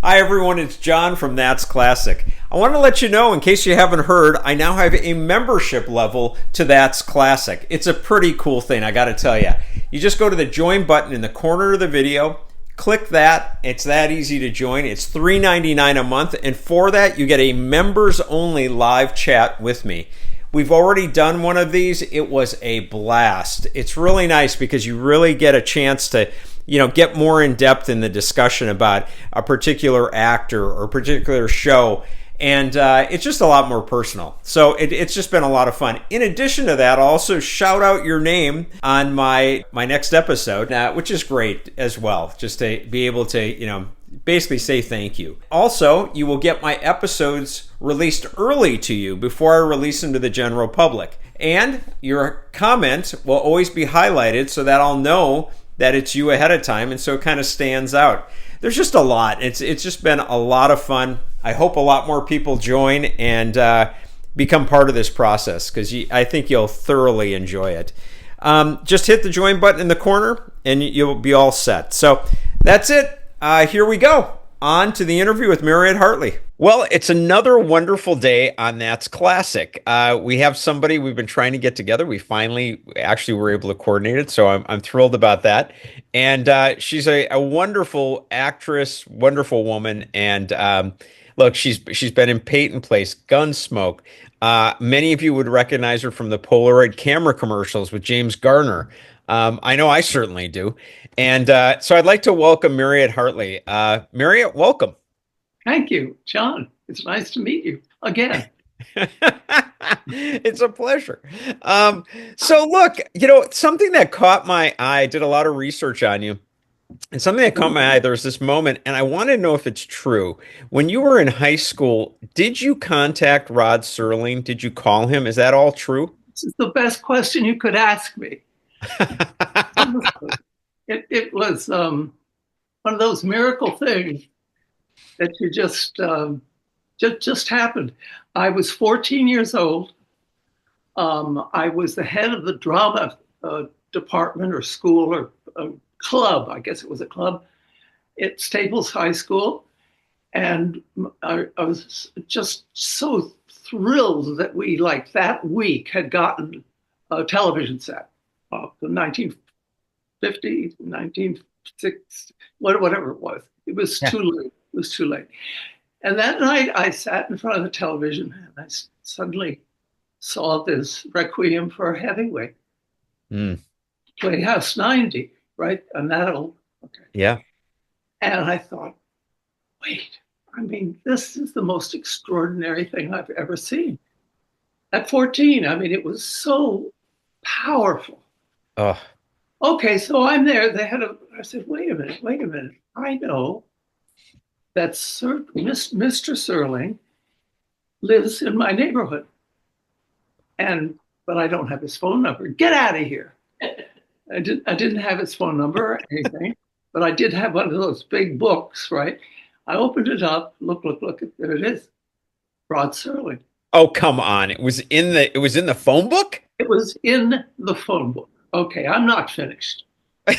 Hi, everyone. It's John from That's Classic. I want to let you know, in case you haven't heard, I now have a membership level to That's Classic. It's a pretty cool thing, I got to tell you. You just go to the join button in the corner of the video, click that. It's that easy to join. It's $3.99 a month, and for that, you get a members-only live chat with me. We've already done one of these. It was a blast. It's really nice because you really get a chance to get more in depth in the discussion about a particular actor or a particular show. And it's just a lot more personal. So it's just been a lot of fun. In addition to that, I'll also shout out your name on my next episode, which is great as well, just to be able to, basically say thank you. Also, you will get my episodes released early to you before I release them to the general public. And your comment will always be highlighted so that I'll know that it's you ahead of time, and so it kind of stands out. There's just a lot. It's just been a lot of fun. I hope a lot more people join and become part of this process, because I think you'll thoroughly enjoy it. Just hit the join button in the corner and you'll be all set. So that's it. Here we go. On to the interview with Mariette Hartley. Well, it's another wonderful day on That's Classic. We have somebody we've been trying to get together. We finally actually were able to coordinate it, so I'm thrilled about that. And she's a wonderful actress, wonderful woman. And look, she's been in Peyton Place, Gunsmoke. Many of you would recognize her from the Polaroid camera commercials with James Garner. I know I certainly do. And so I'd like to welcome Mariette Hartley. Mariette, welcome. Thank you, John. It's nice to meet you again. It's a pleasure. So look, something that caught my eye, I did a lot of research on you, and something that caught my eye, there was this moment, and I want to know if it's true. When you were in high school, did you contact Rod Serling? Did you call him? Is that all true? This is the best question you could ask me. It was one of those miracle things that you just happened. I was 14 years old. I was the head of the drama department or school or club. I guess it was a club at Staples High School. And I was just so thrilled that we, like that week, had gotten a television set. The 1950, 1960, whatever it was. It was too late. It was too late. And that night I sat in front of the television and I suddenly saw this Requiem for a Heavyweight. Playhouse 90, right? And that old. Okay. Yeah. And I thought, wait, this is the most extraordinary thing I've ever seen. At 14, it was so powerful. Oh. Okay, so I'm there. I said, wait a minute. I know that Mr. Serling lives in my neighborhood. But I don't have his phone number. Get out of here. I didn't have his phone number or anything, but I did have one of those big books, right? I opened it up, look, there it is. Rod Serling. Oh, come on. It was in the phone book? It was in the phone book. Okay, I'm not finished. Okay,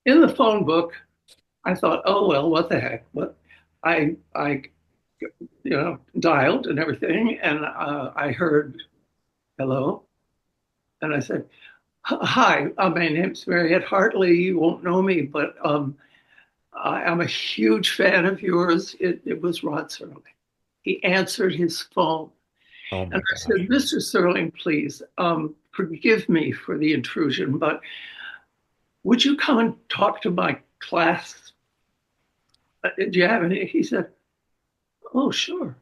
in the phone book, I thought, oh, well, what the heck? But I dialed and everything, and I heard, hello. And I said, hi, my name's Mariette Hartley. You won't know me, but I'm a huge fan of yours. It was Rod Serling. He answered his phone. Oh, and I said, Mr. Serling, please, forgive me for the intrusion, but would you come and talk to my class? Do you have any? He said, oh, sure.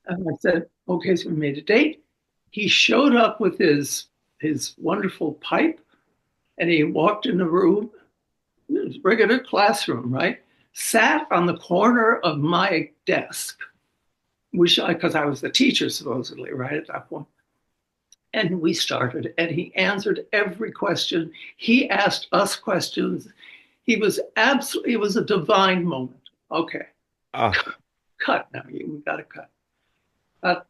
And I said, okay, so we made a date. He showed up with his wonderful pipe, and he walked in the room. It was a regular classroom, right? Sat on the corner of my desk, because I was the teacher, supposedly, right at that point. And we started, and he answered every question. He asked us questions. It was a divine moment. Okay. Cut now. We got to cut.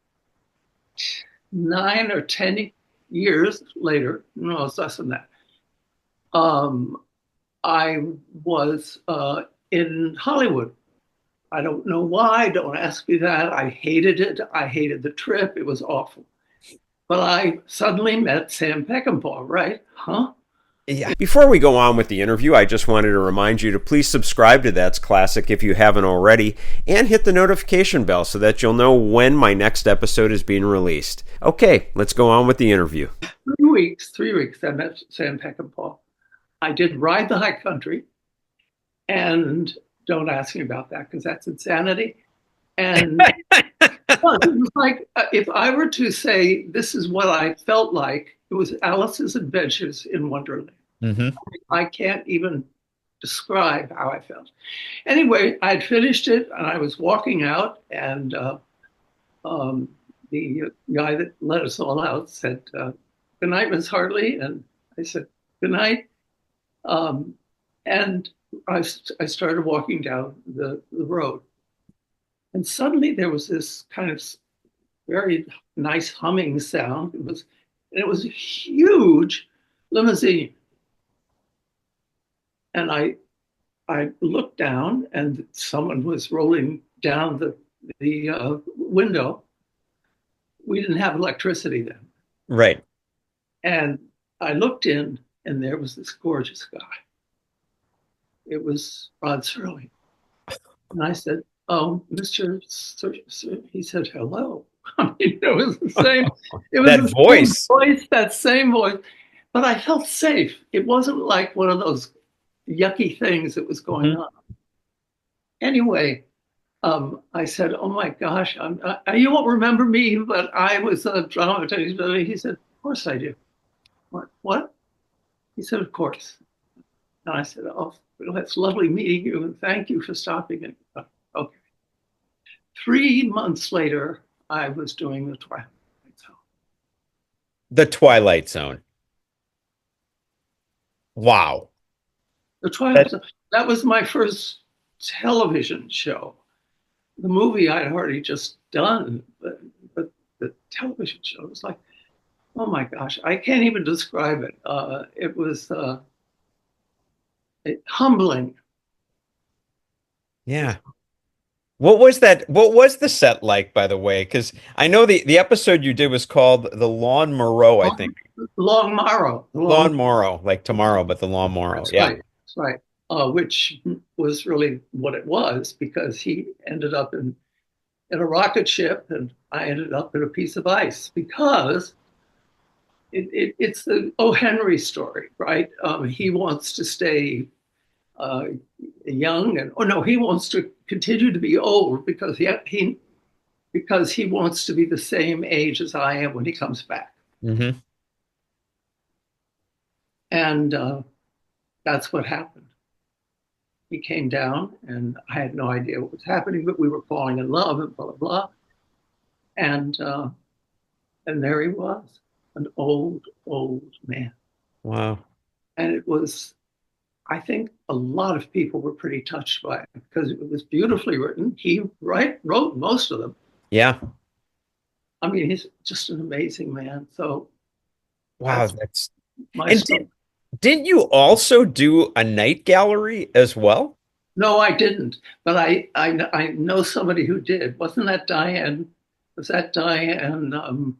9 or 10 years later, no, it's less than that. I was in Hollywood. I don't know why. Don't ask me that. I hated it. I hated the trip. It was awful. But I suddenly met Sam Peckinpah, right? Huh? Yeah. Before we go on with the interview, I just wanted to remind you to please subscribe to That's Classic if you haven't already, and hit the notification bell so that you'll know when my next episode is being released. Okay, let's go on with the interview. 3 weeks, I met Sam Peckinpah. I did Ride the High Country, and don't ask me about that because that's insanity. And well, it was like if I were to say this is what I felt like, it was Alice's Adventures in Wonderland. Mm-hmm. I can't even describe how I felt. Anyway, I'd finished it and I was walking out, and the guy that let us all out said, "Good night, Miss Hartley." And I said, "Good night." And I started walking down the road. And suddenly there was this kind of very nice humming sound. It was a huge limousine. And I looked down, and someone was rolling down the window. We didn't have electricity then. Right. And I looked in, and there was this gorgeous guy. It was Rod Serling. And I said, "Oh, Mr. Sir," he said, "Hello." I mean, it was the same. It was that voice. That same voice. But I felt safe. It wasn't like one of those yucky things that was going on. Anyway, I said, "Oh my gosh, you won't remember me, but I was a dramatist." He said, "Of course I do." What? He said, "Of course." And I said, "Oh, well, it's lovely meeting you, and thank you for stopping in." Okay. 3 months later, I was doing the Twilight Zone. The Twilight Zone. Wow. The Twilight Zone. That was my first television show. The movie I had already just done, but the television show was like, oh my gosh, I can't even describe it. It was humbling. Yeah. What was that? What was the set like, by the way? Because I know the episode you did was called The Lawn Moreau, I think. Long Morrow. Lawn Morrow, like tomorrow, but the Lawn Morrow. That's yeah. Right. That's right. Which was really what it was, because he ended up in a rocket ship and I ended up in a piece of ice, because it's the O. Henry story, right? He wants to stay young, and he wants to continue to be old because he wants to be the same age as I am when he comes back. Mm-hmm. And that's what happened. He came down, and I had no idea what was happening, but we were falling in love and blah, blah, blah. And there he was, an old, old man. Wow. And it was, I think a lot of people were pretty touched by it because it was beautifully written. He wrote most of them. Yeah. I mean, he's just an amazing man. So, wow, that's my story. Didn't you also do a night gallery as well? No, I didn't. But I know somebody who did. Wasn't that Diane? Was that Diane?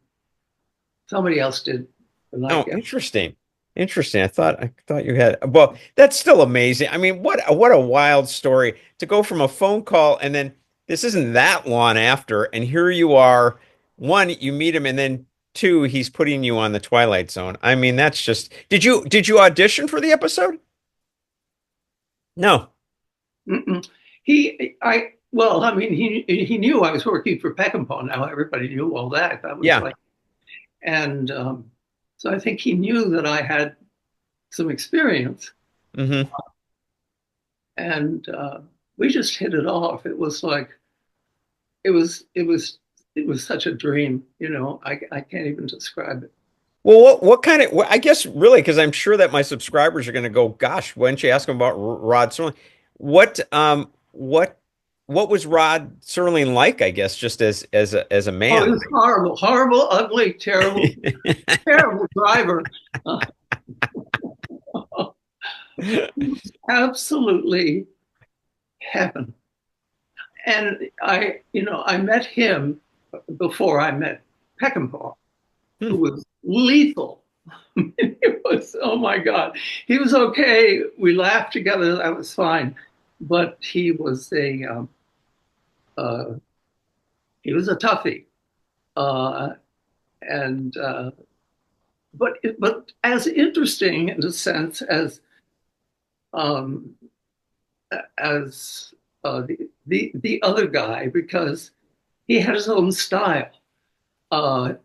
Somebody else did. Oh, interesting. Interesting. I thought you had. Well, that's still amazing. I mean, what a wild story to go from a phone call, and then this isn't that long after, and here you are. One, you meet him, and then two, he's putting you on the Twilight Zone. I mean, that's just. Did you audition for the episode? No. Mm-mm. Well, I mean, he knew I was working for Peckinpah. Now everybody knew all that. That was like, and so I think he knew that I had some experience. Mm-hmm. And we just hit it off. It was like, it was such a dream. I can't even describe it. Well, what kind of, I guess really, because I'm sure that my subscribers are going to go, gosh, why don't you ask them about Rod Serling? What was Rod Serling like, I guess, just as a man? Oh, he was horrible, horrible, ugly, terrible, terrible driver. Absolutely heaven. And I met him before I met Peckinpah, who Hmm. was lethal. He was, oh my God. He was okay. We laughed together. That was fine. But uh, he was a toughie. Uh, and but as interesting in a sense um, as the other guy, because he had his own style.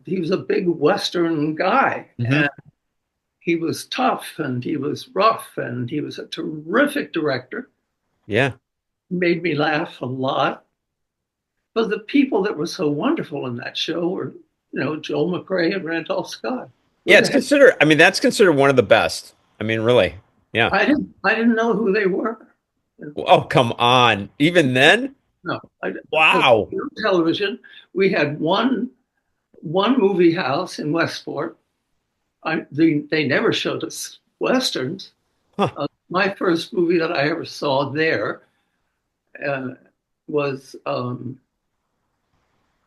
He was a big Western guy, and Hmm. he was tough, and he was rough, and he was a terrific director. Yeah. Made me laugh a lot. But the people that were so wonderful in that show were, Joel McCrea and Randolph Scott. Who Yeah, the it's heck? considered, I mean, that's considered one of the best. I mean, really. Yeah. I didn't know who they were. Oh, come on. Even then? No, because Wow. television, we had one movie house in Westport. They never showed us westerns. Huh. My first movie that I ever saw there uh, was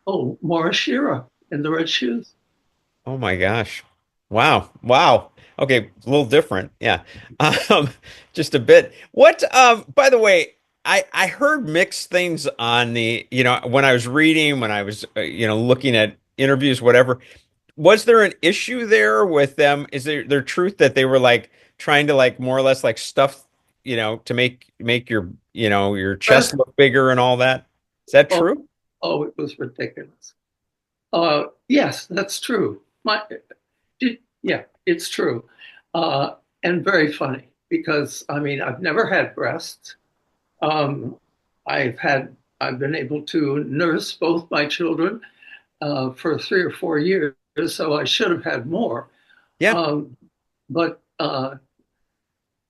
Morishiro in the Red Shoes. Oh my gosh. Wow. Wow. Okay, a little different. Yeah. Um, just a bit. What by the way, I heard mixed things on the, when I was reading, when I was looking at interviews, whatever. Was there an issue there with them? Is there truth that they were like trying to like more or less like stuff, to make your chest look bigger and all that? Is that Oh, true? oh, it was ridiculous. Yes, that's true. Yeah, it's true, uh, and very funny because I mean I've never had breasts. Um, I've been able to nurse both my children for 3 or 4 years, so I should have had more. Yeah. Um, but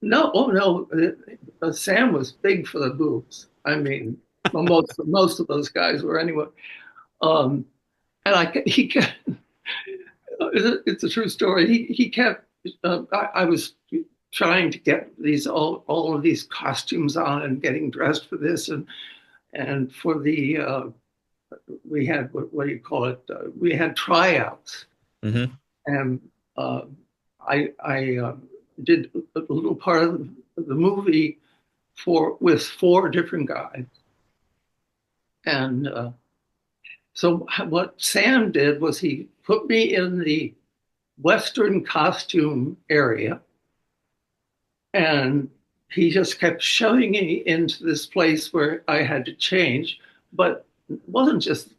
no, oh no, Sam was big for the boobs. I mean, well, most of those guys were anyway. Um, and he kept, it's a true story. He kept. I was trying to get all of these costumes on and getting dressed for this and for the we had what do you call it? We had tryouts, Hmm. and uh, I did a little part of the movie with four different guys, and so what Sam did was he put me in the Western costume area, and he just kept shoving me into this place where I had to change. But it wasn't just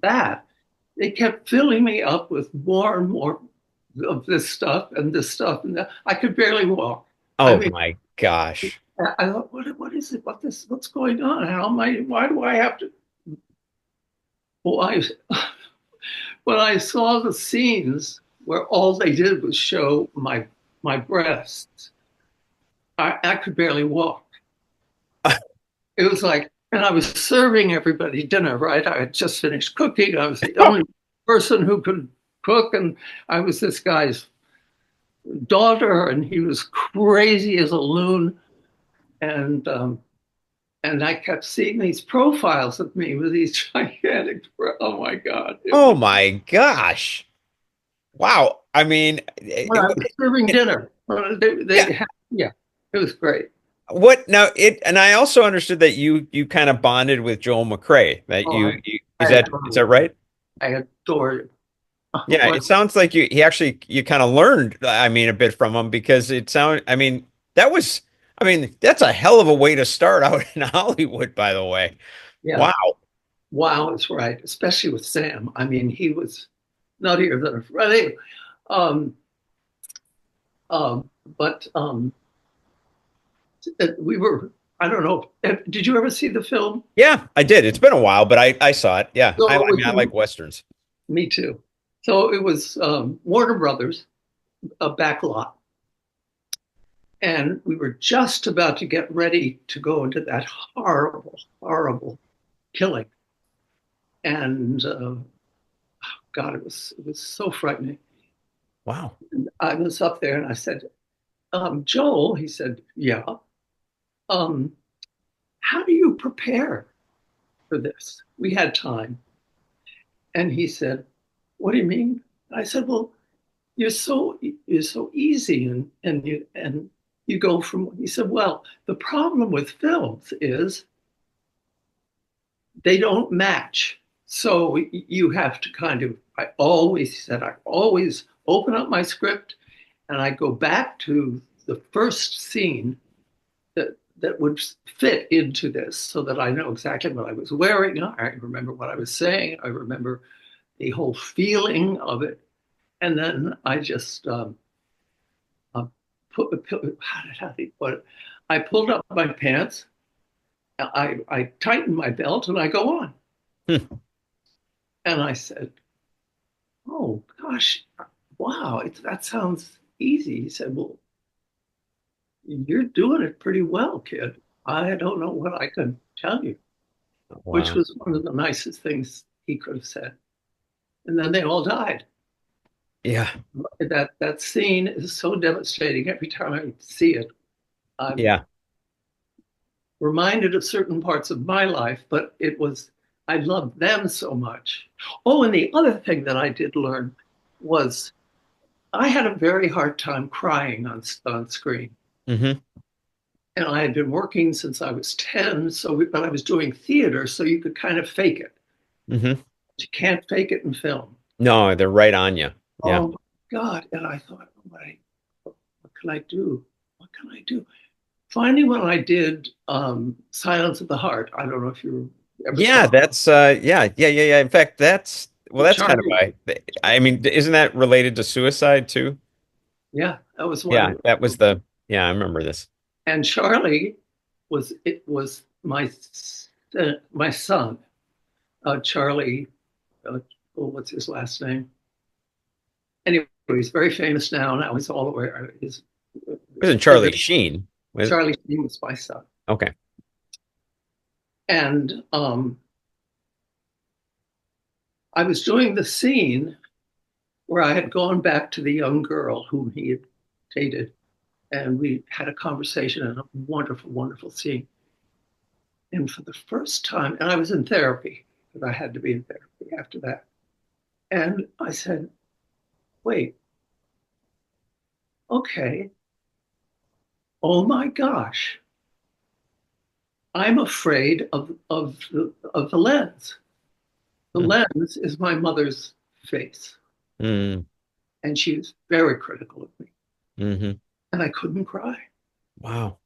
that. They kept filling me up with more and more of this stuff and this stuff and that. I could barely walk. I Oh mean, my gosh. I thought, what is it? What's going on? Why do I have to? Well, when I saw the scenes where all they did was show my breasts, I could barely walk. It was like, and I was serving everybody dinner, right? I had just finished cooking. I was the only person who could cook, and I was this guy's daughter, and he was crazy as a loon. And and I kept seeing these profiles of me with these gigantic. Oh my God! It Oh was my gosh. Wow. I mean, when I was serving dinner. yeah. Yeah, it was great. What now? And I also understood that you kind of bonded with Joel McCrea. That Oh, you I is that right? I adore it. Yeah, What? it sounds like you kind of learned, I mean, a bit from him because I mean, that was, I mean, that's a hell of a way to start out in Hollywood, by the way. Yeah. Wow. Wow, is right, especially with Sam. I mean, he was nuttier than a Friday. Um, but we were, I don't know, did you ever see the film? Yeah, I did. It's been a while, but I saw it. Yeah, So I mean, I like Westerns. me too. So it was Warner Brothers, a back lot. And we were just about to get ready to go into that horrible, horrible killing. And God, it was so frightening. Wow. I was up there and I said, Joel, he said, yeah. Um, how do you prepare for this? We had time. And he said, what do you mean? I said, well, you're so easy and you go from, he said, well, the problem with films is they don't match. So you have to I always said, I always open up my script and I go back to the first scene that would fit into this so that I know exactly what I was wearing. I remember what I was saying. I remember the whole feeling of it. And then I just how did he put it? I pulled up my pants, I tightened my belt, and I go on. Hmm. And I said, "Oh gosh, wow, that sounds easy." He said, "Well, you're doing it pretty well, kid. I don't know what I can tell you," which Wow. was one of the nicest things he could have said. And then they all died. Yeah. That scene is so devastating. Every time I see it, I'm Yeah. reminded of certain parts of my life, but I loved them so much. Oh, and the other thing that I did learn was I had a very hard time crying on screen. Hmm. And I had been working since I was 10, but I was doing theater, so you could kind of fake it. Hmm. You can't fake it in film. No, they're right on you. Yeah. Oh my God. And I thought, what can I do? What can I do? Finally, when I did Silence of the Heart, I don't know if you ever Yeah, saw that's yeah. In fact, that's kind of Charlie. I mean, isn't that related to suicide too? Yeah, that was one of Yeah, them. that was yeah, I remember this. And Charlie was my son. Charlie, what's his last name? Anyway, he's very famous now. Now he's all over. His It wasn't Charlie Sheen. Charlie Sheen was my son, Okay. and I was doing the scene where I had gone back to the young girl whom he had dated, and we had a conversation in a wonderful, wonderful scene. And for the first time, and I was in therapy, because I had to be in therapy after that. And I said, wait, okay, oh my gosh, I'm afraid of the lens. The lens is my mother's face. Mm-hmm. And she was very critical of me. Mm-hmm. And I couldn't cry. Wow.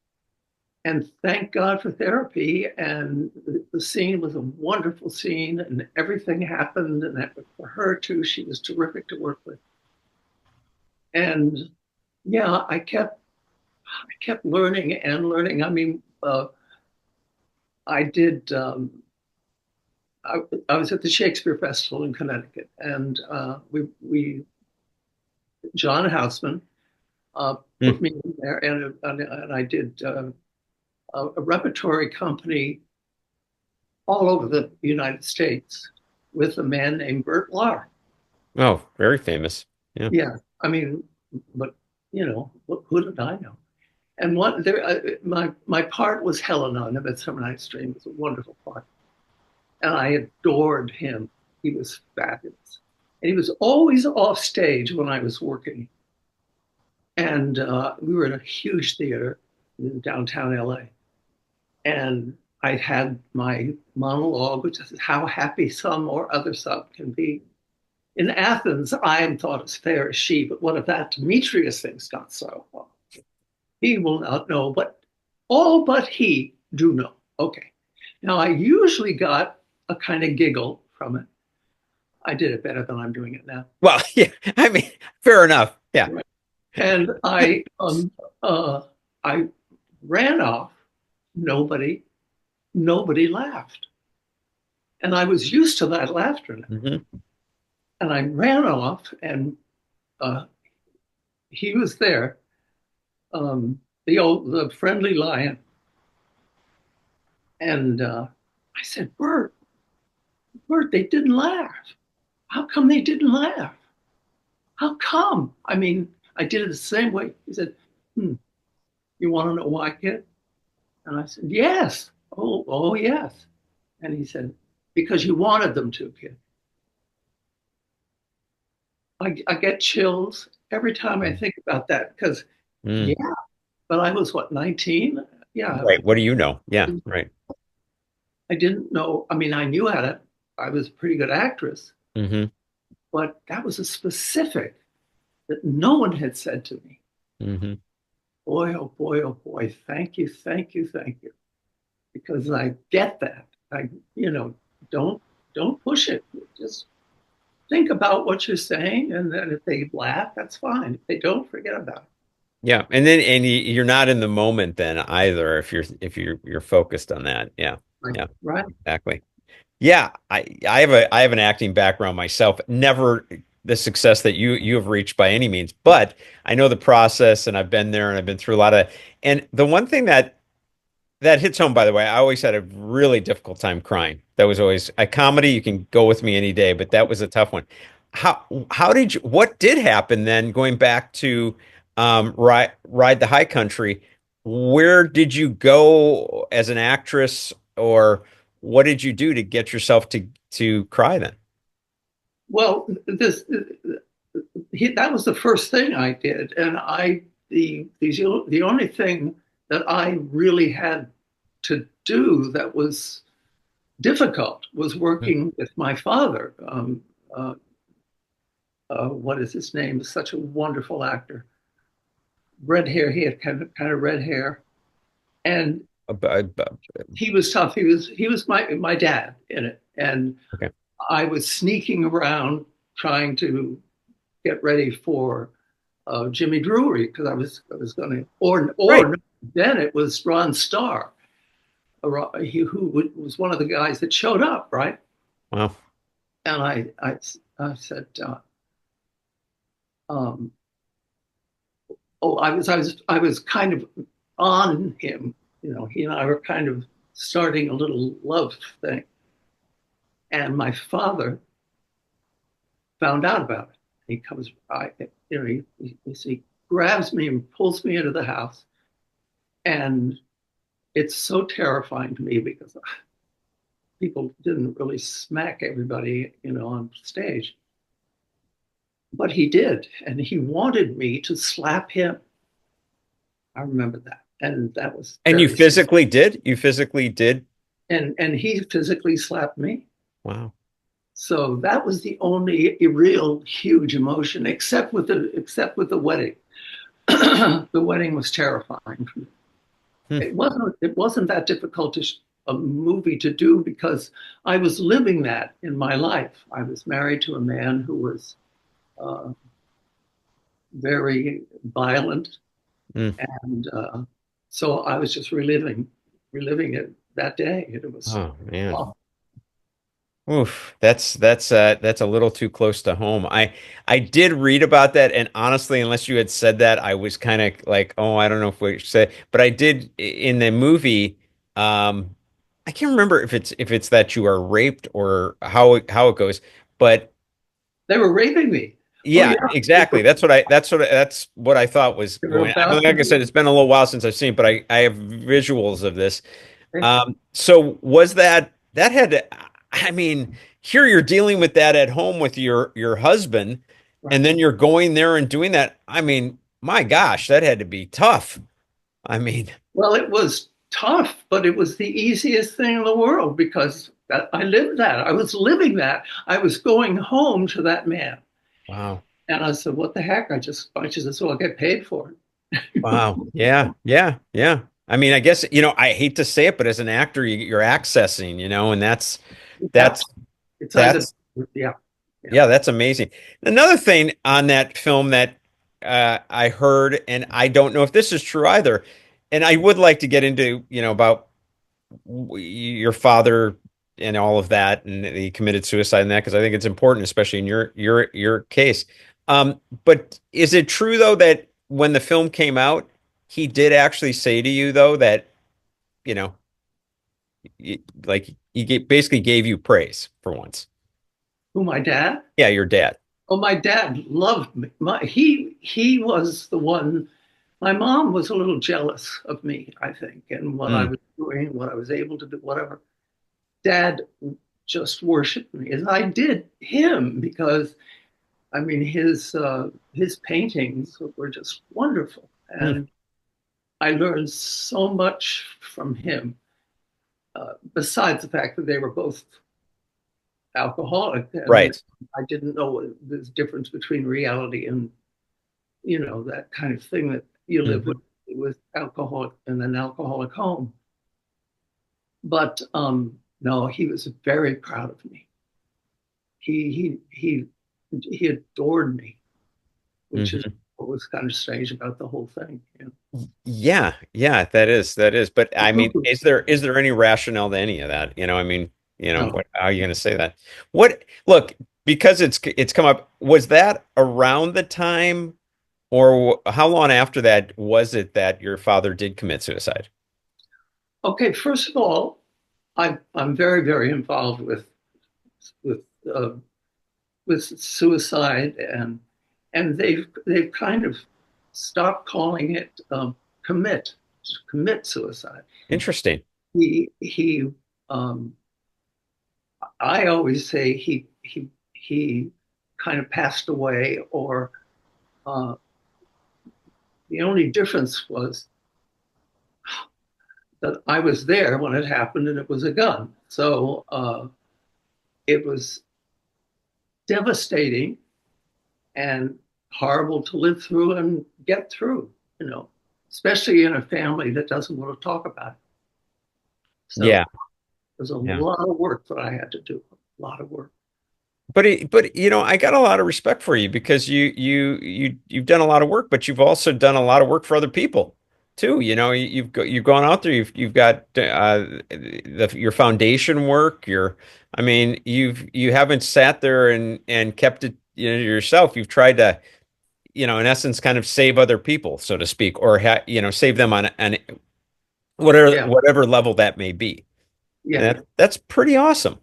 And thank God for therapy. And the scene was a wonderful scene, and everything happened. And that for her too, she was terrific to work with. And yeah, I kept learning and learning. I mean, I did. I was at the Shakespeare Festival in Connecticut, and we John Houseman put me in there, and I did a repertory company all over the United States with a man named Bert Lahr. Oh, very famous. Yeah. Yeah, I mean, but who did I know? And my part was Helena in A Midsummer Night's Dream. It was a wonderful part, and I adored him. He was fabulous, and he was always off stage when I was working. And we were in a huge theater in downtown LA. And I had my monologue, which is how happy some or other some can be. In Athens, I am thought as fair as she, but what of that Demetrius thinks not so? Well, he will not know, but all but he do know. Okay. Now, I usually got a kind of giggle from it. I did it better than I'm doing it now. Well, yeah. I mean, fair enough. Yeah. Right. And I ran off. Nobody laughed. And I was used to that laughter. Mm-hmm. And I ran off, and he was there, the friendly lion. And I said, Bert, they didn't laugh. How come they didn't laugh? How come? I mean, I did it the same way. He said, hmm, you want to know why, kid? And I said, yes. Oh, yes. And he said, because you wanted them to, kid. I get chills every time I think about that because, yeah, Mm. but I was what, 19? Yeah, Right. What do you know? Yeah. Right. I didn't know. I mean, I knew how to, I was a pretty good actress, Hmm. but that was a specific that no one had said to me. Hmm. Boy, oh boy, oh boy. Thank you, thank you, thank you. Because I get that. I, you know, don't don't push it. Just think about what you're saying, and then if they laugh, that's fine. If they don't, forget about it. Yeah. And then you're not in the moment then either if you're focused on that. Yeah. Right, Yeah. right. Exactly. Yeah, I have an acting background myself. Never the success that you have reached by any means, but I know the process and I've been there and I've been through a lot of and the one thing that hits home, by the way, I always had a really difficult time crying. That was always a comedy. You can go with me any day, but that was a tough one. How did you, what did happen then going back to ride the high country? Where did you go as an actress or what did you do to get yourself to cry then? Well, that was the first thing I did, and the only thing that I really had to do that was difficult was working with my father. Uh, what is his name? Such a wonderful actor. Red hair. He had kind of red hair, and he was tough. He was my dad in it, and Okay. I was sneaking around trying to get ready for Jimmy Drury because I was going to Right. or then it was Ron Starr, who was one of the guys that showed up, right? Wow. And I said, um, oh, I was kind of on him, he and I were kind of starting a little love thing, and my father found out about it. He comes, he grabs me and pulls me into the house, and it's so terrifying to me because people didn't really smack everybody, on stage, but he did, and he wanted me to slap him. I remember that, and that was And you very, physically did? You physically did? and he physically slapped me. Wow. So that was the only real huge emotion, except with the wedding. The wedding was terrifying. Hmm. It wasn't that difficult a movie to do because I was living that in my life. I was married to a man who was uh, very violent, Hmm. and so I was just reliving it that day. It was, Oh man. oh, Oof, that's a little too close to home. I did read about that, and honestly, unless you had said that, I was kind of like, oh, I don't know if we should say, but I did in the movie. I can't remember if it's that you are raped or how it goes, but they were raping me. Oh yeah, yeah, they exactly. were, That's what I thought was they were going. I mean, about to like I said, do. it's been a little while since I've seen it, but I have visuals of this. It. So was that had to, I mean, here you're dealing with that at home with your husband, Right. and then you're going there and doing that. I mean, my gosh, that had to be tough. I mean, Well, it was tough, but it was the easiest thing in the world because I lived that. I was living that. I was going home to that man. wow. And I said, what the heck? I just said, well, I'll get paid for it. Wow. Yeah, yeah, yeah. I mean, I guess, I hate to say it, but as an actor, you're accessing, and Yeah. that's It's either, that's yeah, yeah. yeah, that's amazing. Another thing on that film that I heard, and I don't know if this is true either, and I would like to get into, about your father and all of that, and he committed suicide and that, because I think it's important, especially in your case. But is it true though that when the film came out, he did actually say to you though that, you know, like basically gave you praise for once? Who, my dad? Yeah, your dad. Oh, my dad loved me. He was the one. My mom was a little jealous of me, I think, and what I Mm, was doing, what I was able to do, whatever. Dad just worshipped me as I did him because I mean his paintings were just wonderful, mm. and I learned so much from him. Besides the fact that they were both alcoholic, and Right. I didn't know the difference between reality and that kind of thing that you live Mhm. with alcoholic in an alcoholic home. But no, he was very proud of me. He adored me, which is Mhm. what was kind of strange about the whole thing. Yeah, yeah, that is. But I mean, You is there any rationale to any of that? I mean, know, what, how are you going to say that? What, look, because it's come up, was that around the time, or how long after that was it that your father did commit suicide? okay, first of all, I'm very, very involved with uh, with suicide, and they've kind of stopped calling it commit suicide. Interesting. He um, I always say he kind of passed away, or uh, the only difference was that I was there when it happened, and it was a gun. So it was devastating and horrible to live through and get through, especially in a family that doesn't want to talk about it. Yeah, So there's a yeah. lot of work that I had to do, a lot of work. But I got a lot of respect for you because you've done a lot of work, but you've also done a lot of work for other people too. You've gone out there. You've got your foundation work. I mean, you haven't sat there and kept it yourself. You've tried to in essence kind of save other people, so to speak, or save them on Yeah, whatever level that may be. yeah. And that's pretty awesome,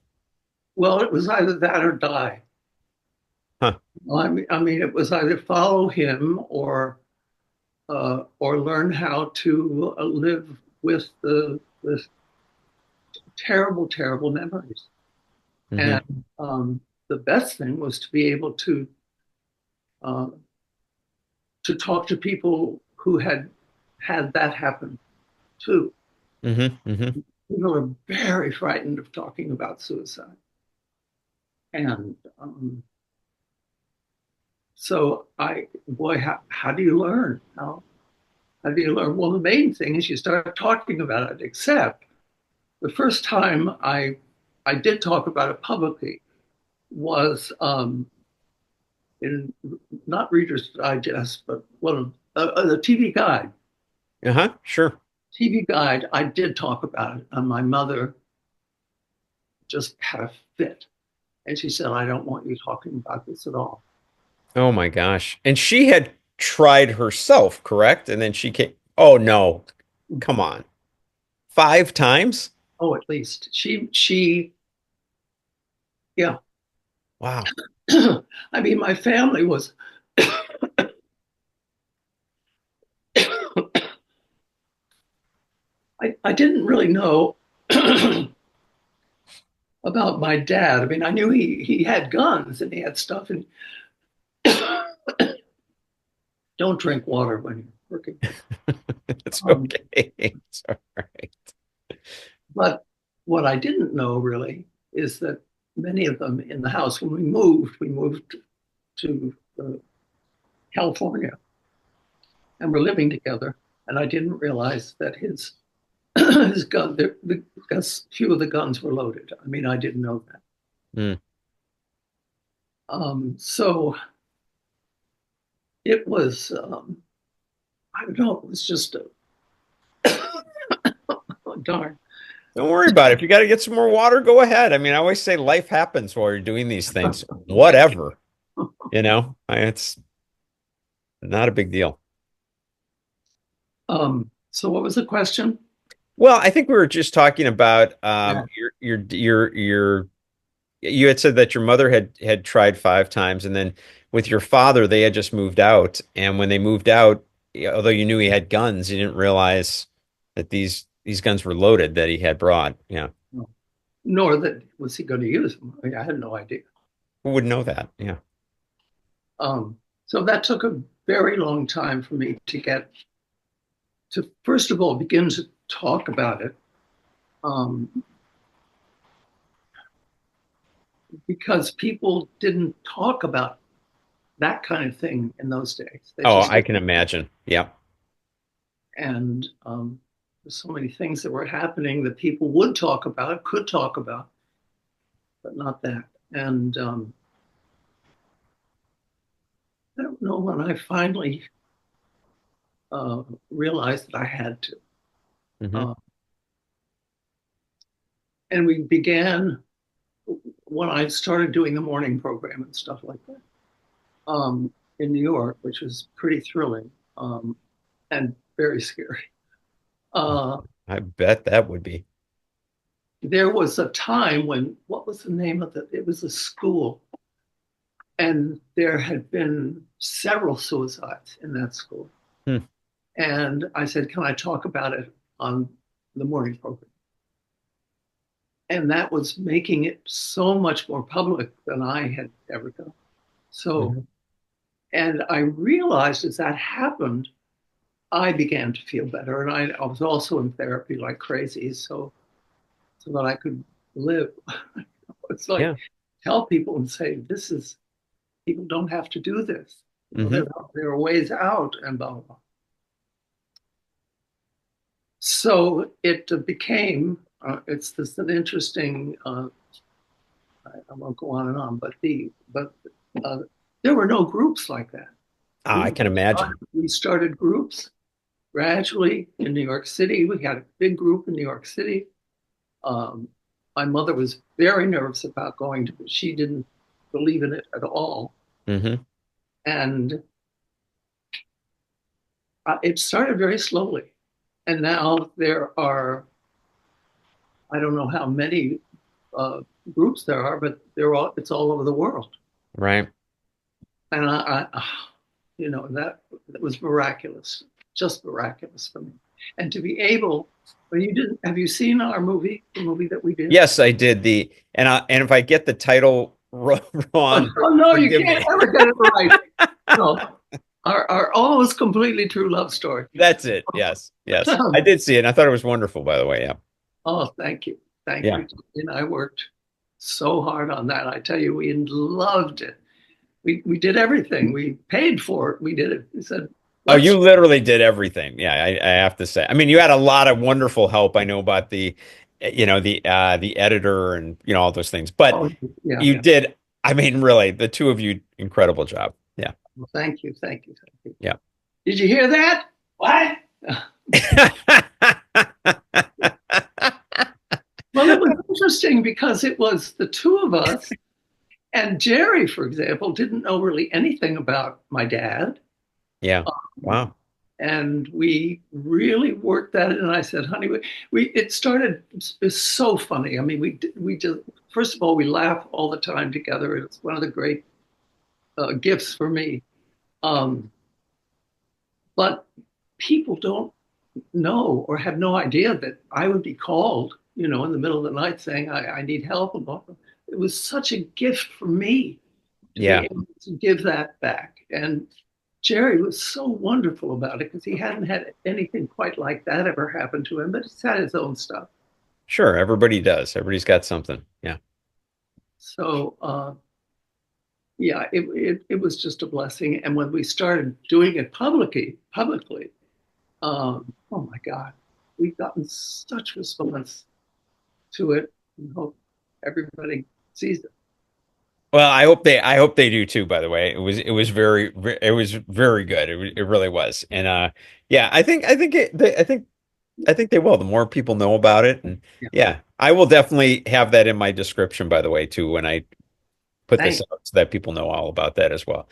Well, it was either that or die. huh? I mean, it was either follow him or learn how to live with the terrible, terrible memories. Hmm. And the best thing was to be able uh, to talk to people who had had that happen too. Hmm. Hmm. People are very frightened of talking about suicide, and so boy, how do you learn? How do you learn? Well, the main thing is you start talking about it. Except the first time I did talk about it publicly was in not Reader's Digest, but one of the TV Guide. Uh-huh, sure. TV Guide, I did talk about it, and my mother just had a fit. And she said, I don't want you talking about this at all. Oh my gosh. And she had tried herself, correct? And then she came. Oh no. Come on. 5 times? Oh, at least yeah. Wow. I mean, my family was, I didn't really know about my dad. I mean, I knew he had guns and he had stuff, and don't drink water when you're working. It's Um, okay. It's all right. but what I didn't know really is that many of them in the house, when we moved to California, and we're living together. And I didn't realize that his his gun, few of the guns were loaded. I mean, I didn't know that. Mm. So it was, I don't know, it was just oh, darn. Don't worry about it. If you got to get some more water, go ahead. I mean, I always say life happens while you're doing these things. Whatever, it's not a big deal. So what was the question? Well, I think we were just talking about Yeah. you had said that your mother had tried 5 times, and then with your father, they had just moved out. And when they moved out, although you knew he had guns, you didn't realize that these guns were loaded that he had brought. Yeah. Nor that was he going to use them. I mean, I had no idea. Who would know that? Yeah. So that took a very long time for me to get to, first of all, begin to talk about it. Because people didn't talk about that kind of thing in those days. They Oh, just I can imagine. Yeah. and there's so many things that were happening that people would talk about, could talk about, but not that. And I don't know when I finally realized that I had to. Mm-hmm. And we began when I started doing the morning program and stuff like that in New York, which was pretty thrilling and very scary. I bet that would be. There was a time when, what was the name of it? It was a school. And there had been several suicides in that school. Hmm. And I said, can I talk about it on the morning program? And that was making it so much more public than I had ever done. So, and I realized as that happened, I began to feel better. And I was also in therapy like crazy, so that I could live. It's like, tell people and say, this is, people don't have to do this. There are ways out, and blah, blah, blah. So it became, it's this an interesting, I won't go on and on, but there were no groups like that. I can imagine. We started groups gradually in New York City. We had a big group in New York City. My mother was very nervous about going to, but she didn't believe in it at all. And it started very slowly. And now there are, I don't know how many groups there are, but it's all over the world. Right. And that was miraculous, just miraculous for me. And to be able, have you seen our movie, the movie that we did? Yes, I did. And if I get the title wrong. Oh no, you can't ever get it right. No. Our almost completely true love story. That's it. Yes. I did see it. And I thought it was wonderful, by the way. Yeah. Oh, thank you. Thank you. And I worked so hard on that. I tell you, we loved it. We did everything. We paid for it. We did it. We said, oh, you literally did everything. Yeah, I have to say. I mean, you had a lot of wonderful help. I know about the editor and all those things. But you did. I mean, really, the two of you, incredible job. Yeah. Well, thank you. Yeah. Did you hear that? What? Well, it was interesting because it was the two of us, and Jerry, for example, didn't know really anything about my dad. Yeah. Wow. And we really worked that in. And I said, honey, it's so funny. I mean, we just, first of all, we laugh all the time together. It's one of the great gifts for me. But people don't know or have no idea that I would be called, in the middle of the night saying, I need help. It was such a gift for me to be able to give that back. And Jerry was so wonderful about it because he hadn't had anything quite like that ever happen to him, but he's had his own stuff. Sure, everybody does. Everybody's got something. Yeah. So, it was just a blessing. And when we started doing it publicly, oh my God, we've gotten such response to it. I hope everybody sees it. Well, I hope they do too. By the way, it was very good. It really was. And I think they will. The more people know about it, and I will definitely have that in my description. By the way, too, when I put this out so that people know all about that as well.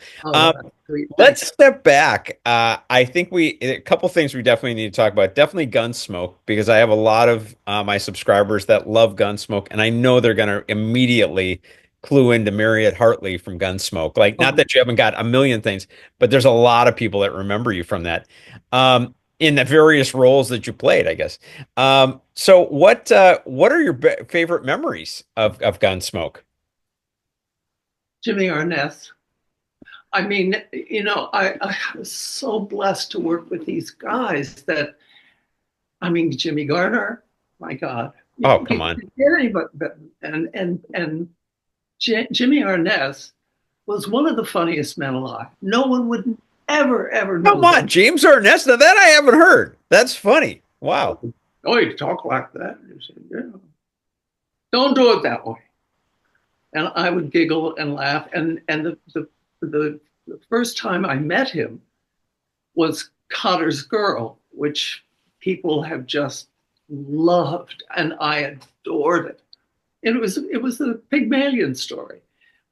Let's step back. I think a couple things we definitely need to talk about. Definitely Gunsmoke, because I have a lot of my subscribers that love Gunsmoke, and I know they're going to immediately clue into Mariette Hartley from Gunsmoke. Like, not Um, that you haven't got a million things, but there's a lot of people that remember you from that. In the various roles that you played, I guess. So what are your favorite memories of Gunsmoke? Jimmy Arness. I mean, I was so blessed to work with these guys that, I mean, Jimmy Garner, my God, Oh, you come can't on. get anybody better. And Jimmy Arness was one of the funniest men alive. No one would ever Come know on, that. James Arness. Now that I haven't heard. That's funny. Wow. Oh, you talk like that. You say, yeah. Don't do it that way. And I would giggle and laugh. And the first time I met him was Cotter's Girl, which people have just loved, and I adored it. And it was the Pygmalion story.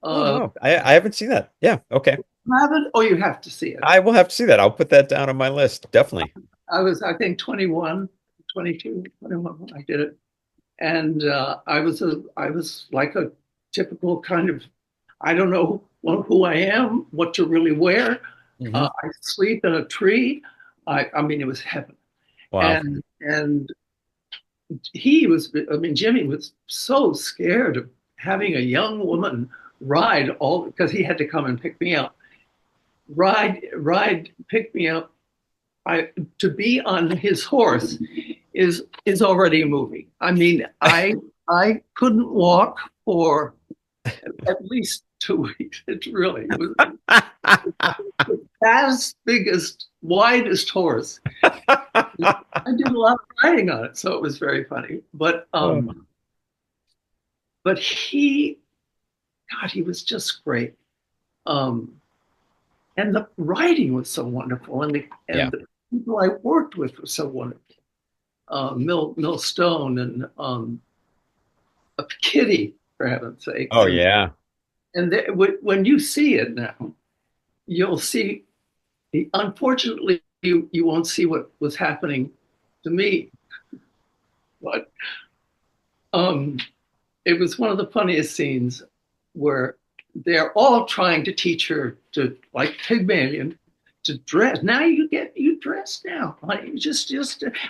Oh Uh, no, I haven't seen that. Yeah, okay. haven't? Oh, you have to see it. I will have to see that. I'll put that down on my list. Definitely. I was, I think, 21, 22, 21 when I did it, and I was like a typical kind of, I don't know who I am, what to really wear. Hmm. I sleep in a tree. I mean, it was heaven. Wow. And he was, I mean, Jimmy was so scared of having a young woman ride all, because he had to come and pick me up. Pick me up. I To be on his horse is already a movie. I mean, I couldn't walk for at least 2 weeks. It was the fastest, biggest, widest horse. I did a lot of riding on it, so it was very funny. Oh, But he, God, he was just great. Um, and the writing was so wonderful, and yeah. the people I worked with were so wonderful. Mill Stone and a Kitty, for heaven's sake. Oh, yeah. And when you see it now, you'll see. Unfortunately, you won't see what was happening to me, but um, it was one of the funniest scenes where they're all trying to teach her to, like Pygmalion, to dress. Now you dress now. Like, you just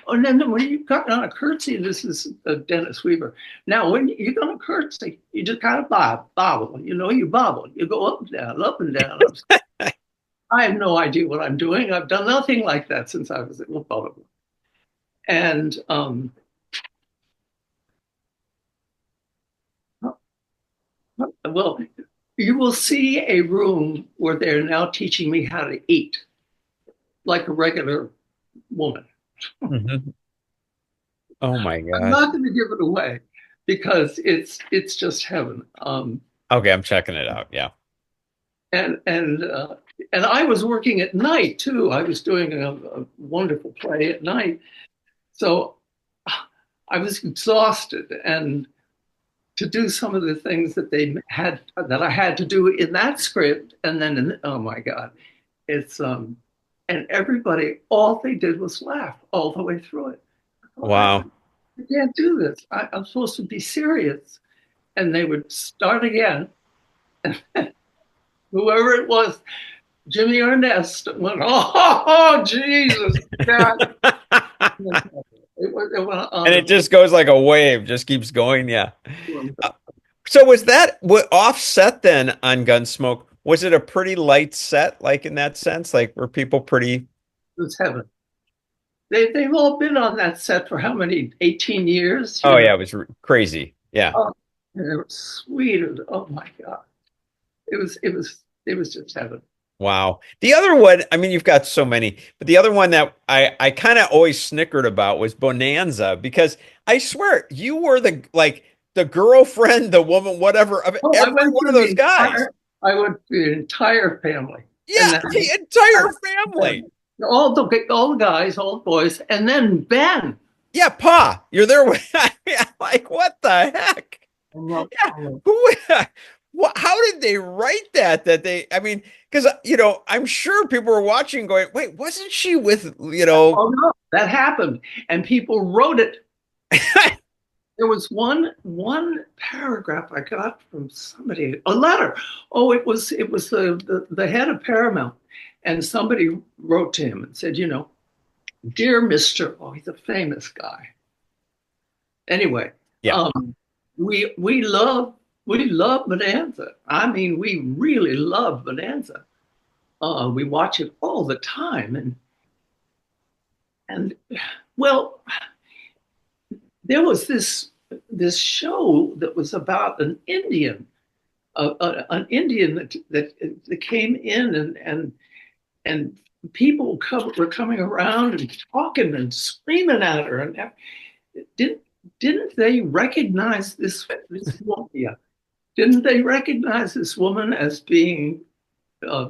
and then when you got on a curtsy, this is Dennis Weaver. Now when you're gonna curtsy, you just kind of bobble. You bobble. You go up and down, up and down. I have no idea what I'm doing. I've done nothing like that since I was at Bollywood. And well, you will see a room where they're now teaching me how to eat like a regular woman. Mhm. Oh my I'm gosh. not going to give it away because it's just heaven. Okay, I'm checking it out. Yeah. And and uh, and I was working at night too. I was doing a wonderful play at night, so I was exhausted, and to do some of the things that I had to do in that script, and then oh my God, it's and everybody, all they did was laugh all the way through it. I Wow. can't do this. I'm supposed to be serious, and they would start again. Whoever it was, Jimmy Arness went, oh Jesus, God. Went And on it just goes like a wave, just keeps going. Yeah. So was that what offset then on Gunsmoke? Was it a pretty light set, like in that sense? Like were people pretty? it was heaven. They've all been on that set for how many? 18 years, Oh yeah, it was crazy. Yeah. Oh, and they were sweet. Oh my God. It was just heaven. Wow. The other one, I mean, you've got so many, but the other one that I kind of always snickered about was Bonanza because I swear you were the girlfriend, the woman, whatever of Oh, every one of those guys. I went through the entire family. And Yeah, then the entire family. all the guys, all the boys, and then Ben. Yeah, Pa, you're there with like what the heck? Yeah, who? How did they write that? That they, I mean, because I'm sure people were watching, going, "Wait, wasn't she with?" Oh no, that happened, and people wrote it. there was one paragraph I got from somebody, a letter. Oh, it was the head of Paramount, and somebody wrote to him and said, dear Mister, oh, he's a famous guy. Anyway, Yeah. we love Bonanza. I mean, we really love Bonanza. We watch it all the time, and well, there was this show that was about an Indian that came in and people were coming around and talking and screaming at her, and didn't didn't they recognize this woman? Yeah, didn't they recognize this woman as being uh,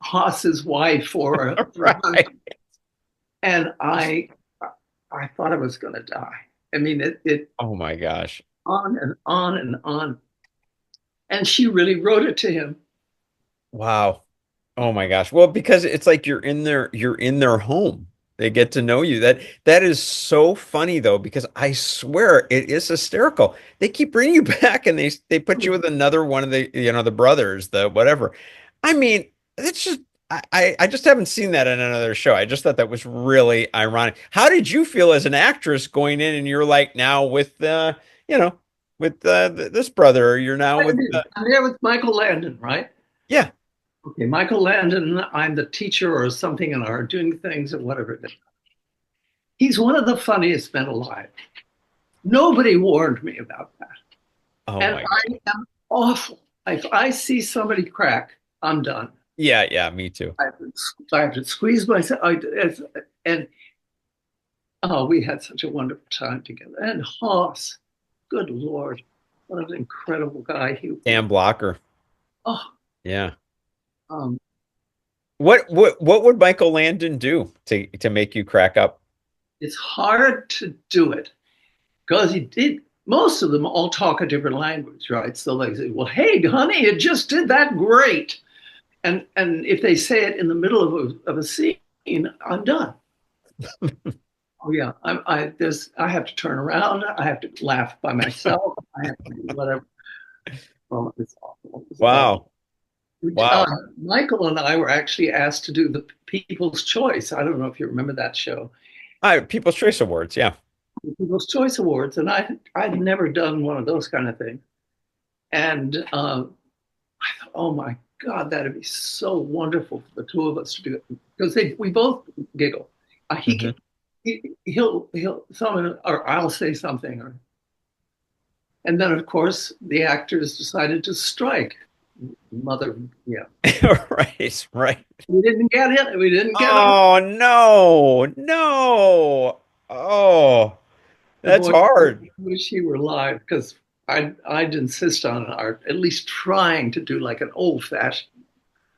Haas's wife Right. and I thought I was going to die. I mean, it Oh my gosh. on and on and on. And she really wrote it to him. Wow. Oh my gosh. Well, because it's like you're in their home. They get to know you. That is so funny though, because I swear it is hysterical. They keep bringing you back and they put you with another one of the brothers, the whatever. I mean, it's just I just haven't seen that in another show. I just thought that was really ironic. How did you feel as an actress going in and you're like now with with this brother, or you're now with I'm there with Michal Landon, right? yeah. Okay, Michal Landon, I'm the teacher or something and are doing things or whatever it is. He's one of the funniest men alive. Nobody warned me about that. Oh And my I am awful. If I see somebody crack, I'm done. Yeah, yeah, me too. I have to squeeze myself. And oh, we had such a wonderful time together. And Hoss, good Lord, what an incredible guy he was. Dan Blocker. Oh, Yeah. um, What would Michael Landon do to make you crack up? it's hard to do it because he did. Most of them all talk a different language, right? So they say, "Well, hey, honey, you just did that great," and if they say it in the middle of a scene, I'm done. Oh yeah, I have to turn around. I have to laugh by myself. I have to do whatever. Oh, it's awful. It's awful. Wow. Wow. Michael and I were actually asked to do the People's Choice. I don't know if you remember that show, People's Choice Awards, yeah. the People's Choice Awards, and I'd never done one of those kind of things. And I thought, oh my God, that'd be so wonderful for the two of us to do it because we both giggle. He Hmm. can, he'll someone or I'll say something and then of course the actors decided to strike. Mother, yeah, Right, right. we didn't get it. We didn't get it. Oh no, no. Oh, that's Boy, hard. I wish he were alive because I'd insist on our at least trying to do like an old fashioned.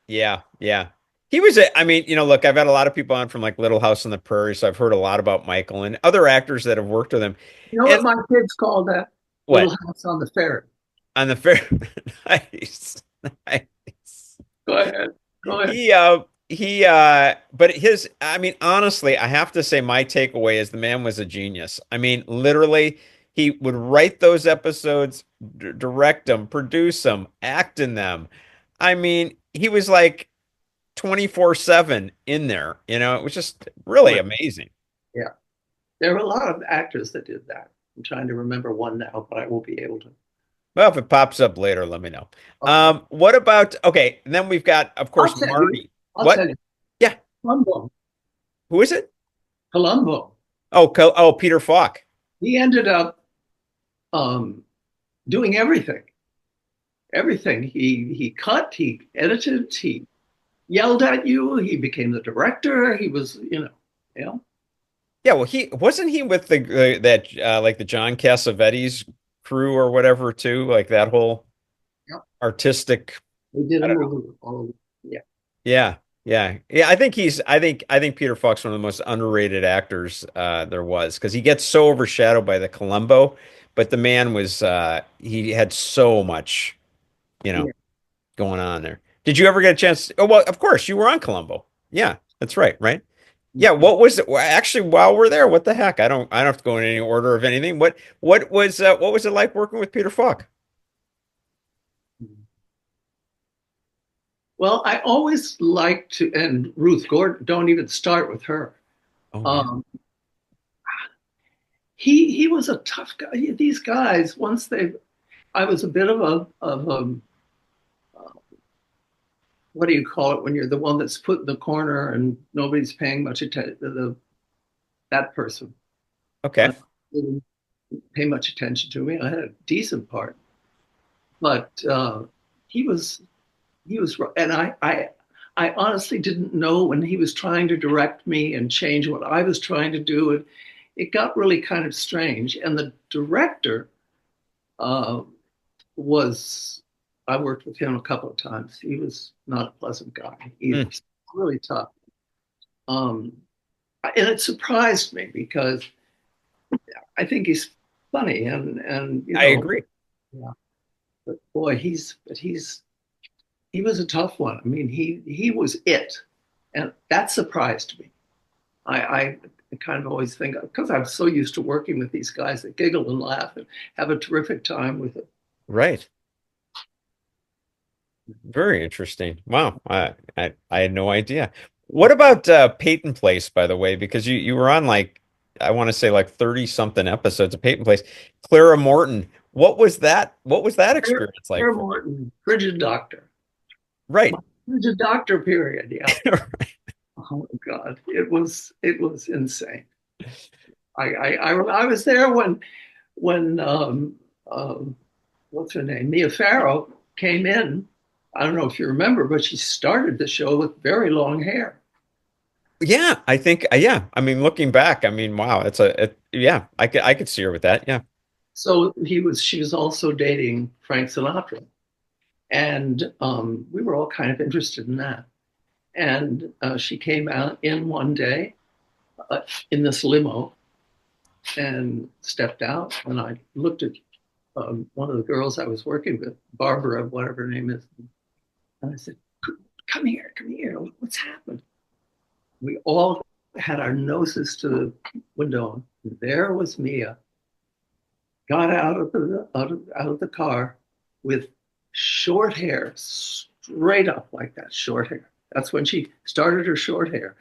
Yeah, yeah. He was I mean, look, I've had a lot of people on from like Little House on the Prairie, so I've heard a lot about Michael and other actors that have worked with him. You know And what my kids call that? Little what? house on the ferry. On the fair. Nice. Nice. Go ahead. Go ahead. But I mean, honestly, I have to say my takeaway is the man was a genius. I mean, literally, he would write those episodes, direct them, produce them, act in them. I mean, he was like 24/7 in there, it was just really Right. amazing. Yeah. There were a lot of actors that did that. I'm trying to remember one now, but I won't be able to. Well, if it pops up later, let me know. Okay. What about, okay, and then we've got, of I'll course, tell you. Marty. I'll What? tell you. Yeah. Columbo. Who is it? Columbo. Oh, Peter Falk. He ended up um, doing everything. Everything. He cut, he edited, he yelled at you, he became the director, he was, you know. Yeah, well, he wasn't he with that like the John Cassavetes crew or whatever too, like that whole Yep. artistic. They did I a don't know. movie. Oh, yeah. Yeah, yeah, yeah. I think Peter Falk's one of the most underrated actors there was because he gets so overshadowed by the Columbo, but the man was he had so much, you know, Yeah. going on there. Did you ever get a chance? Oh, well, of course, you were on Columbo. Yeah, that's right, right? Yeah, what was it? Well, actually, while we're there, what the heck? I don't have to go in any order of anything. What was it like working with Peter Falk? Well, I always like to, and Ruth Gordon, don't even start with her. Oh yeah. Um, he was a tough guy. These guys, once they, I was a bit of a what do you call it when you're the one that's put in the corner and nobody's paying much attention to that person. Okay. Didn't pay much attention to me. I had a decent part, but he was and I honestly didn't know when he was trying to direct me and change what I was trying to do. It got really kind of strange. And the director uh, was, I worked with him a couple of times. He was not a pleasant guy either. Mm, Really tough. Um, and it surprised me because I think he's funny and I agree. yeah. But boy, he was a tough one. I mean, he was it, and that surprised me. I kind of always think because I'm so used to working with these guys that giggle and laugh and have a terrific time with it. Right. Very interesting. Wow. I had no idea. What about Peyton Place, by the way? Because you were on like I want to say like 30 something episodes of Peyton Place. Clara Morton. What was that experience like Claire for Morton, Frigid Doctor, you? my Right. Frigid Doctor period. Yeah. Oh God, it was insane. I was there when what's her name, Mia Farrow came in. I don't know if you remember, but she started the show with very long hair. Yeah, I think yeah. I mean, looking back, I mean, wow, yeah, I could see her with that. Yeah. So she was also dating Frank Sinatra, and we were all kind of interested in that. And she came out in one day in this limo and stepped out, and I looked at one of the girls I was working with, Barbara, whatever her name is, and I said, come here, what's happened?" We all had our noses to the window. And there was Mia, got out of the car with short hair, straight up like that, short hair. That's when she started her short hair.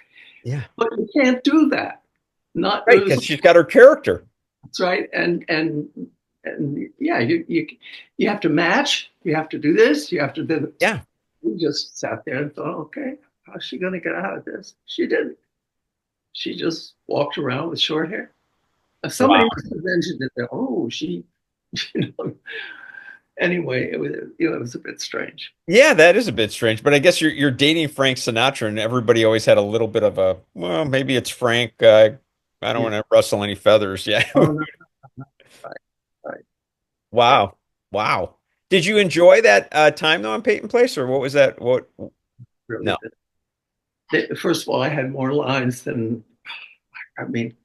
Yeah. But you can't do that. Not Right, lose. because she's got her character. That's right. And yeah, you have to match. You have to do this. You have to do. Yeah. We just sat there and thought, okay, how's she going to get out of this? She didn't. She just walked around with short hair. Wow. Somebody must have mentioned it. That, oh, she, you know. Anyway, it was a bit strange. Yeah, that is a bit strange, but I guess you're dating Frank Sinatra, and everybody always had a little bit of a, well, maybe it's Frank. I don't Yeah. want to rustle any feathers. Yeah. Oh, no, right, right. Wow. Wow. Did you enjoy that time though in Peyton Place, or what was that? What? Really No. did. First of all, I had more lines than, I mean,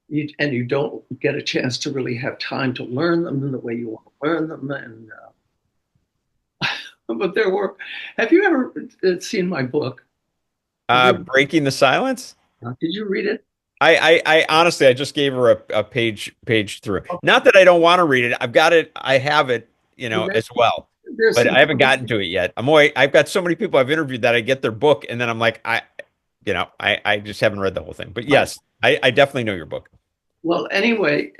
you don't get a chance to really have time to learn them in the way you want to learn them. And but there were. Have you ever seen my book? Have you? Breaking the Silence? Did you read it? I honestly, I just gave her a page through. Not that I don't want to read it. I've got it. I have it, as well, There's but some I haven't gotten to it yet. I've got so many people I've interviewed that I get their book, and then I'm like, I just haven't read the whole thing. But yes, I definitely know your book. well, anyway,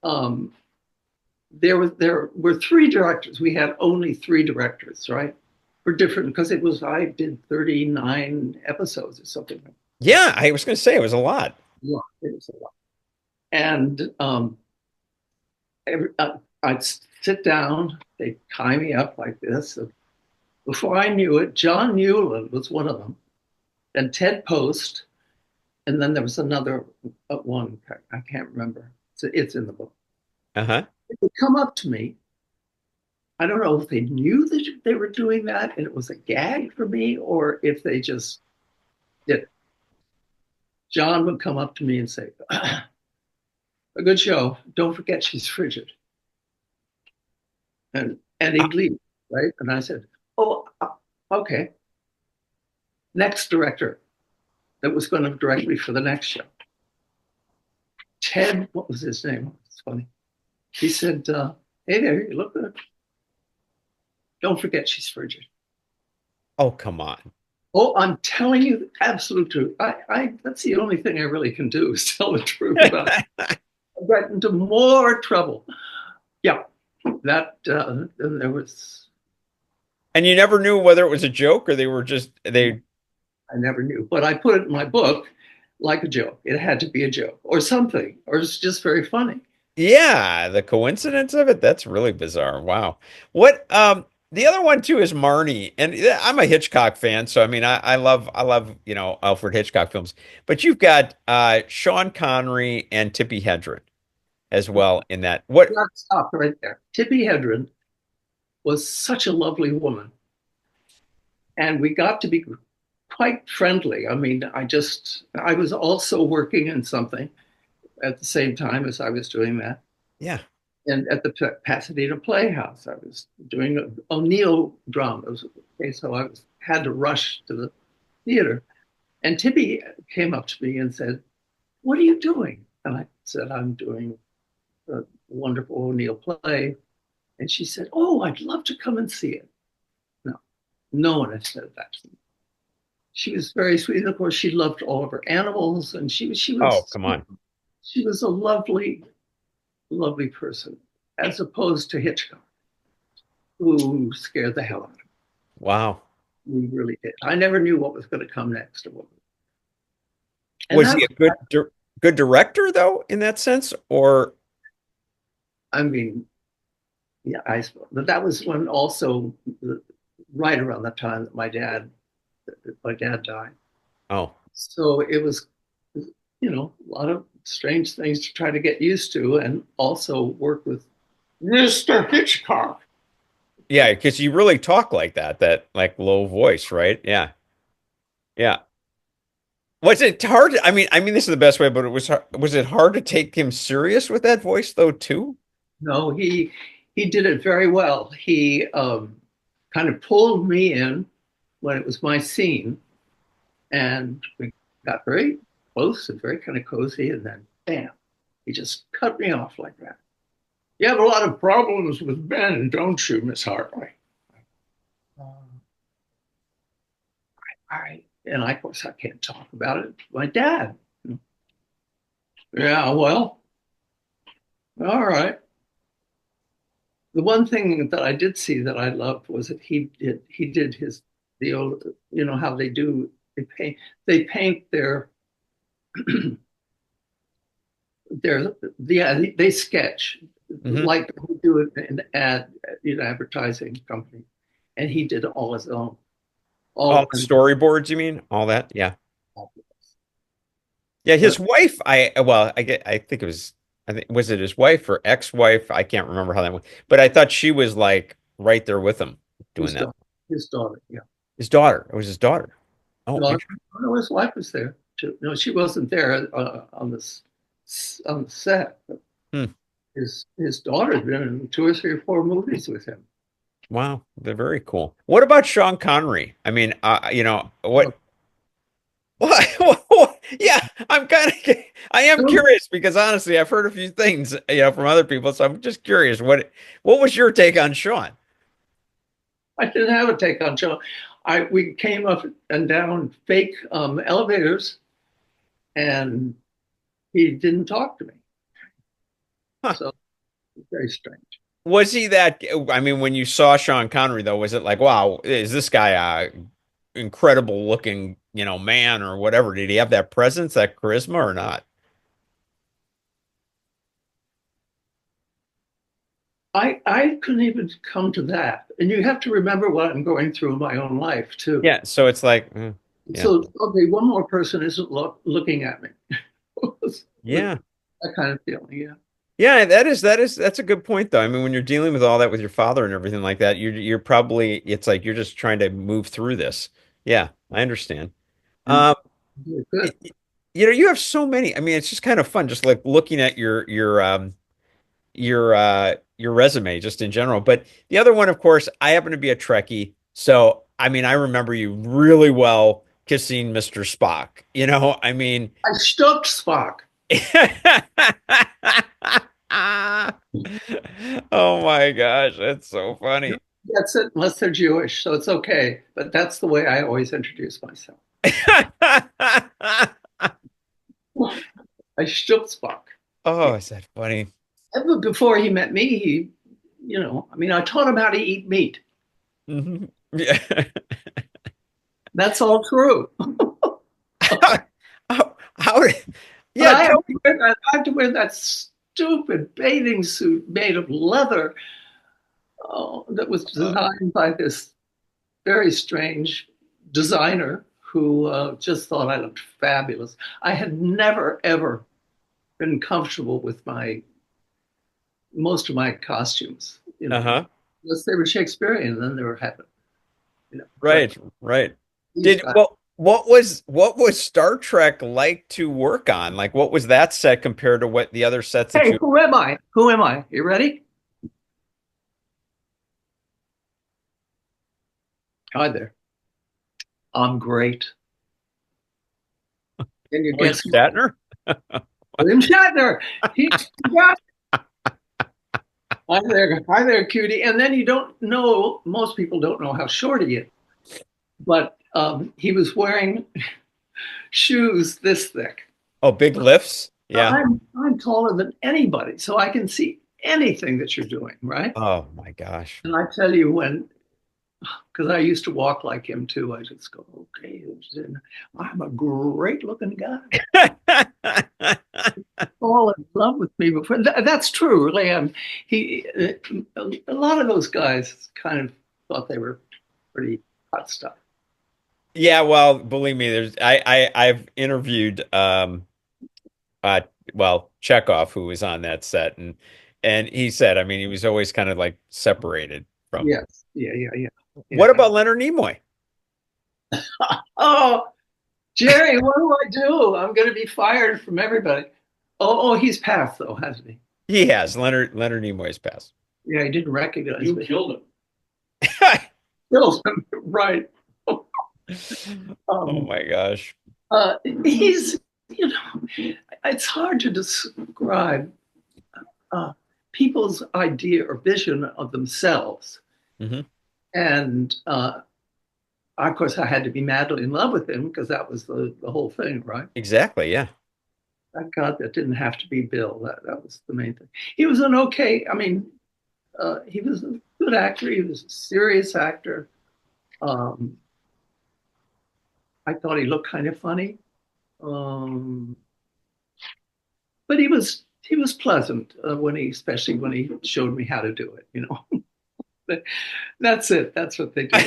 um, there were three directors. We had only three directors, right? For different because it was I did 39 episodes or something. Yeah, I was going to say it was a lot. Yeah, it was a lot. And I'd sit down. They'd tie me up like this. Before I knew it, John Newland was one of them. Then Ted Post, and then there was another one. I can't remember. It's in the book. Uh-huh. They come up to me. I don't know if they knew that they were doing that and it was a gag for me, or if they just did. John would come up to me and say, "A good show. Don't forget she's frigid." And he'd leave, right? And I said, "Oh, okay." Next director. that was going to direct me for the next show. Ted, what was his name? It's funny. He said, "Hey there, you look good. Don't forget she's frigid." Oh, come on. Oh, I'm telling you the absolute truth. That's the only thing I really can do is tell the truth about it. I got into more trouble. Yeah, that there was. And you never knew whether it was a joke or they were just they. I never knew, but I put it in my book like a joke. It had to be a joke or something, or it's just very funny. Yeah, the coincidence of it, that's really bizarre. Wow. What the other one too is Marnie. And I'm a Hitchcock fan, so I mean I love, Alfred Hitchcock films. But you've got Sean Connery and Tippi Hedren as well in that. What Not stop right there. Tippi Hedren was such a lovely woman, and we got to be quite friendly. I mean, I was also working in something at the same time as I was doing that. Yeah. And at the Pasadena Playhouse, I was doing O'Neill dramas. Okay, so had to rush to the theater. And Tippi came up to me and said, "What are you doing?" And I said, "I'm doing a wonderful O'Neill play." And she said, "Oh, I'd love to come and see it." No, no one had said that to me. She was very sweet. And of course, she loved all of her animals, and Oh, come on. she was a lovely, lovely person, as opposed to Hitchcock, who scared the hell out of me. Wow. We really did. I never knew what was going to come next. And Was that, he a good director though in that sense or I mean, yeah, I suppose. But that was when also right around the time that my dad died. oh. So it was, a lot of strange things to try to get used to, and also work with Mr. Hitchcock. Yeah, because you really talk like that like low voice, right? Yeah. Yeah. Was it hard? I mean, this is the best way, but was it hard to take him serious with that voice though, too? No, he did it very well. He kind of pulled me in when it was my scene, and we got very close and very kind of cozy, and then bam, he just cut me off like that. "You have a lot of problems with Ben, don't you, Miss Hartley?" And of course, I can't talk about it. My dad. "Yeah, well, all right." The one thing that I did see that I loved was that he did the old, how they paint they sketch Hmm. like we do it in advertising company, and he did all his own. All All the storyboards, you mean? All that? Yeah. Yeah, his but wife, I think it was, I think, was it his wife or ex-wife? I can't remember how that went, but I thought she was like right there with him doing his that. daughter, his daughter, yeah. His daughter. It was his daughter. Oh, No, no, his wife was there too. No, she wasn't there on the set. But hmm. his daughter had been in 2 or 3 or 4 movies with him. Wow. They're very cool. What about Sean Connery? I mean, what? Yeah, I am curious because honestly, I've heard a few things, from other people, so I'm just curious. What was your take on Sean? I didn't have a take on Joe. We came up and down fake elevators, and he didn't talk to me. Huh. So very strange. Was he that? I mean, when you saw Sean Connery, though, was it like, wow, is this guy a incredible looking, man or whatever? Did he have that presence, that charisma, or not? I couldn't even come to that. And you have to remember what I'm going through in my own life too. Yeah. So it's like, yeah, So okay, one more person isn't looking at me. yeah, That kind of feeling, yeah. yeah. That's a good point, though. I mean, when you're dealing with all that with your father and everything like that, you're probably it's like you're just trying to move through this. Yeah, I understand. And Um, good. you have so many. I mean, it's just kind of fun, just like looking at your resume just in general. But the other one, of course, I happen to be a Trekkie, so I mean, I remember you really well kissing Mr. Spock. You know, I mean, I shook Spock. oh my gosh, that's so funny. That's it, unless they're Jewish, so it's okay. But that's the way I always introduce myself. I shook Spock. Oh, is that funny? But before he met me, I mean, I taught him how to eat meat. Mhm. Yeah. That's all true. How, But yeah, tell me. I have to wear that stupid bathing suit made of leather that was designed by this very strange designer who just thought I looked fabulous. I had never, ever been comfortable with most of my costumes, Uh-huh. unless they were Shakespearean, and then they were happening, But Right, right. these Did guys, well, what was Star Trek like to work on? Like what was that set compared to what the other sets that hey, you who am I? Who am I? You ready? Hi there. I'm great. Can you William guess? Shatner? William Shatner. He got hi there, cutie. And then you don't know. Most people don't know how short he is, but he was wearing shoes this thick. Oh, big lifts? Now, Yeah. I'm taller than anybody, so I can see anything that you're doing, right? Oh my gosh. And I tell you because I used to walk like him too. I just go, okay, I'm a great looking guy. Fall in love with me before. That's true, really. He, a lot of those guys kind of thought they were pretty hot stuff. Yeah, well, believe me, I've interviewed uh well, Chekhov, who was on that set, and he said, I mean, he was always kind of like separated from. Yes, yeah. What about Leonard Nimoy? Oh, Jerry, what do I do? I'm going to be fired from everybody. He's passed though, hasn't he? He has Leonard Nimoy's passed. Yeah, he didn't recognize You me. killed him. Killed him, right? Oh Um, my gosh. he's, it's hard to describe uh, people's idea or vision of themselves. Hmm. And of course, I had to be madly in love with him because that was the whole thing, right? Exactly, yeah. Thank God that didn't have to be Bill. That was the main thing. He was an okay, I mean, he was a good actor. He was a serious actor. Um, I thought he looked kind of funny. Um, but he was pleasant especially when he showed me how to do it. That's it. That's what they do.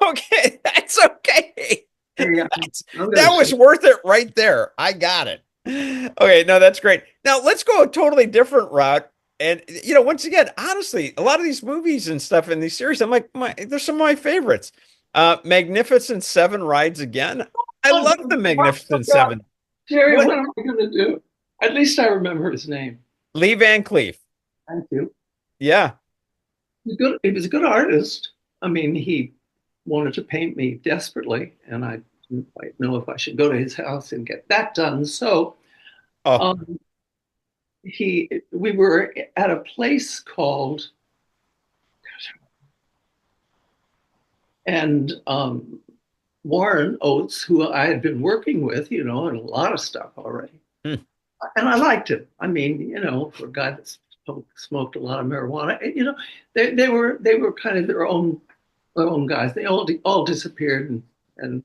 Okay, that's okay. Yeah, That was worth it right there. I got it. Okay, no, that's great. Now let's go a totally different route. And once again, honestly, a lot of these movies and stuff in these series, I'm like, they're some of my favorites. Magnificent Seven rides again. I love the Magnificent Seven. Jerry, What? what am I going to do? At least I remember his name. Lee Van Cleef. Thank you. Yeah. He was a good artist. I mean, he wanted to paint me desperately, and I didn't quite know if I should go to his house and get that done. So Oh, um, we were at a place called, and Warren Oates, who I had been working with, and a lot of stuff already. hmm. And I liked him. I mean, for a guy that smoked a lot of marijuana, they were kind of their own guys. They all disappeared, and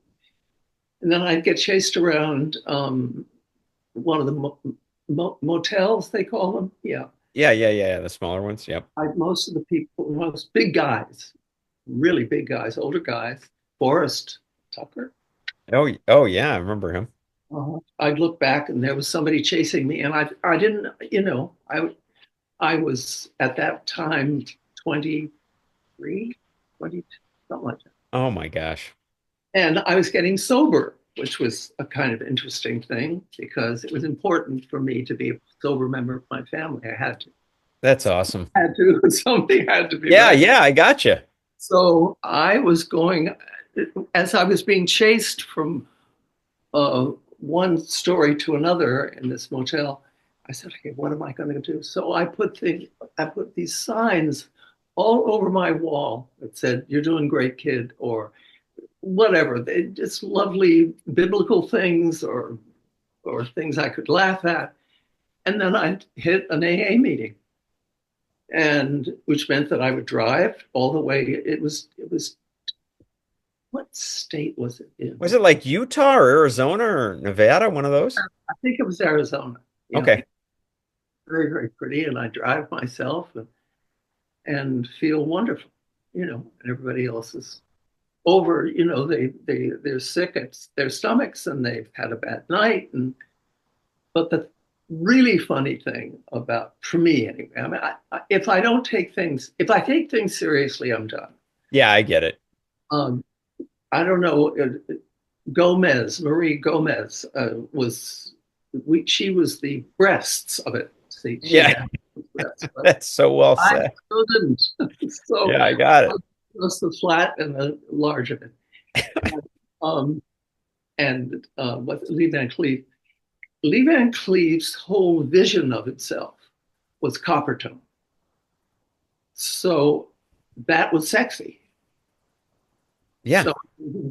then I'd get chased around one of the motels, they call them. Yeah, Yeah. The smaller ones. Yep. most of the people, most big guys, really big guys, older guys. Forrest Tucker. Oh yeah, I remember him. I'd look back and there was somebody chasing me, and I didn't, I was at that time 23, 20, something like that. Oh my gosh. And I was getting sober, which was a kind of interesting thing because it was important for me to be a sober member of my family. I had to. That's awesome. Something had to be. Yeah, right. yeah, I gotcha. So I was going, as I was being chased from one story to another in this motel. I said, okay, what am I going to do? So I put these signs all over my wall that said, "You're doing great, kid," or whatever. Just lovely biblical things or things I could laugh at. And then I'd hit an AA meeting, and which meant that I would drive all the way. It was what state was it in? Was it like Utah or Arizona or Nevada, one of those? I think it was Arizona. Okay. Very, very pretty. And I drive myself and feel wonderful, and everybody else is over, they're sick at their stomachs and they've had a bad night. But the really funny thing about, for me anyway, I mean, if I take things seriously, I'm done. Yeah, I get it. Um, I don't know. Marie Gomez she was the breasts of it. See, Yeah, breasts, that's so well I said. still didn't. So Yeah, I got it. just the flat and the large of it. Um, and what Lee Van Cleef. Lee Van Cleef's whole vision of itself was copper tone. So that was sexy. Yeah. So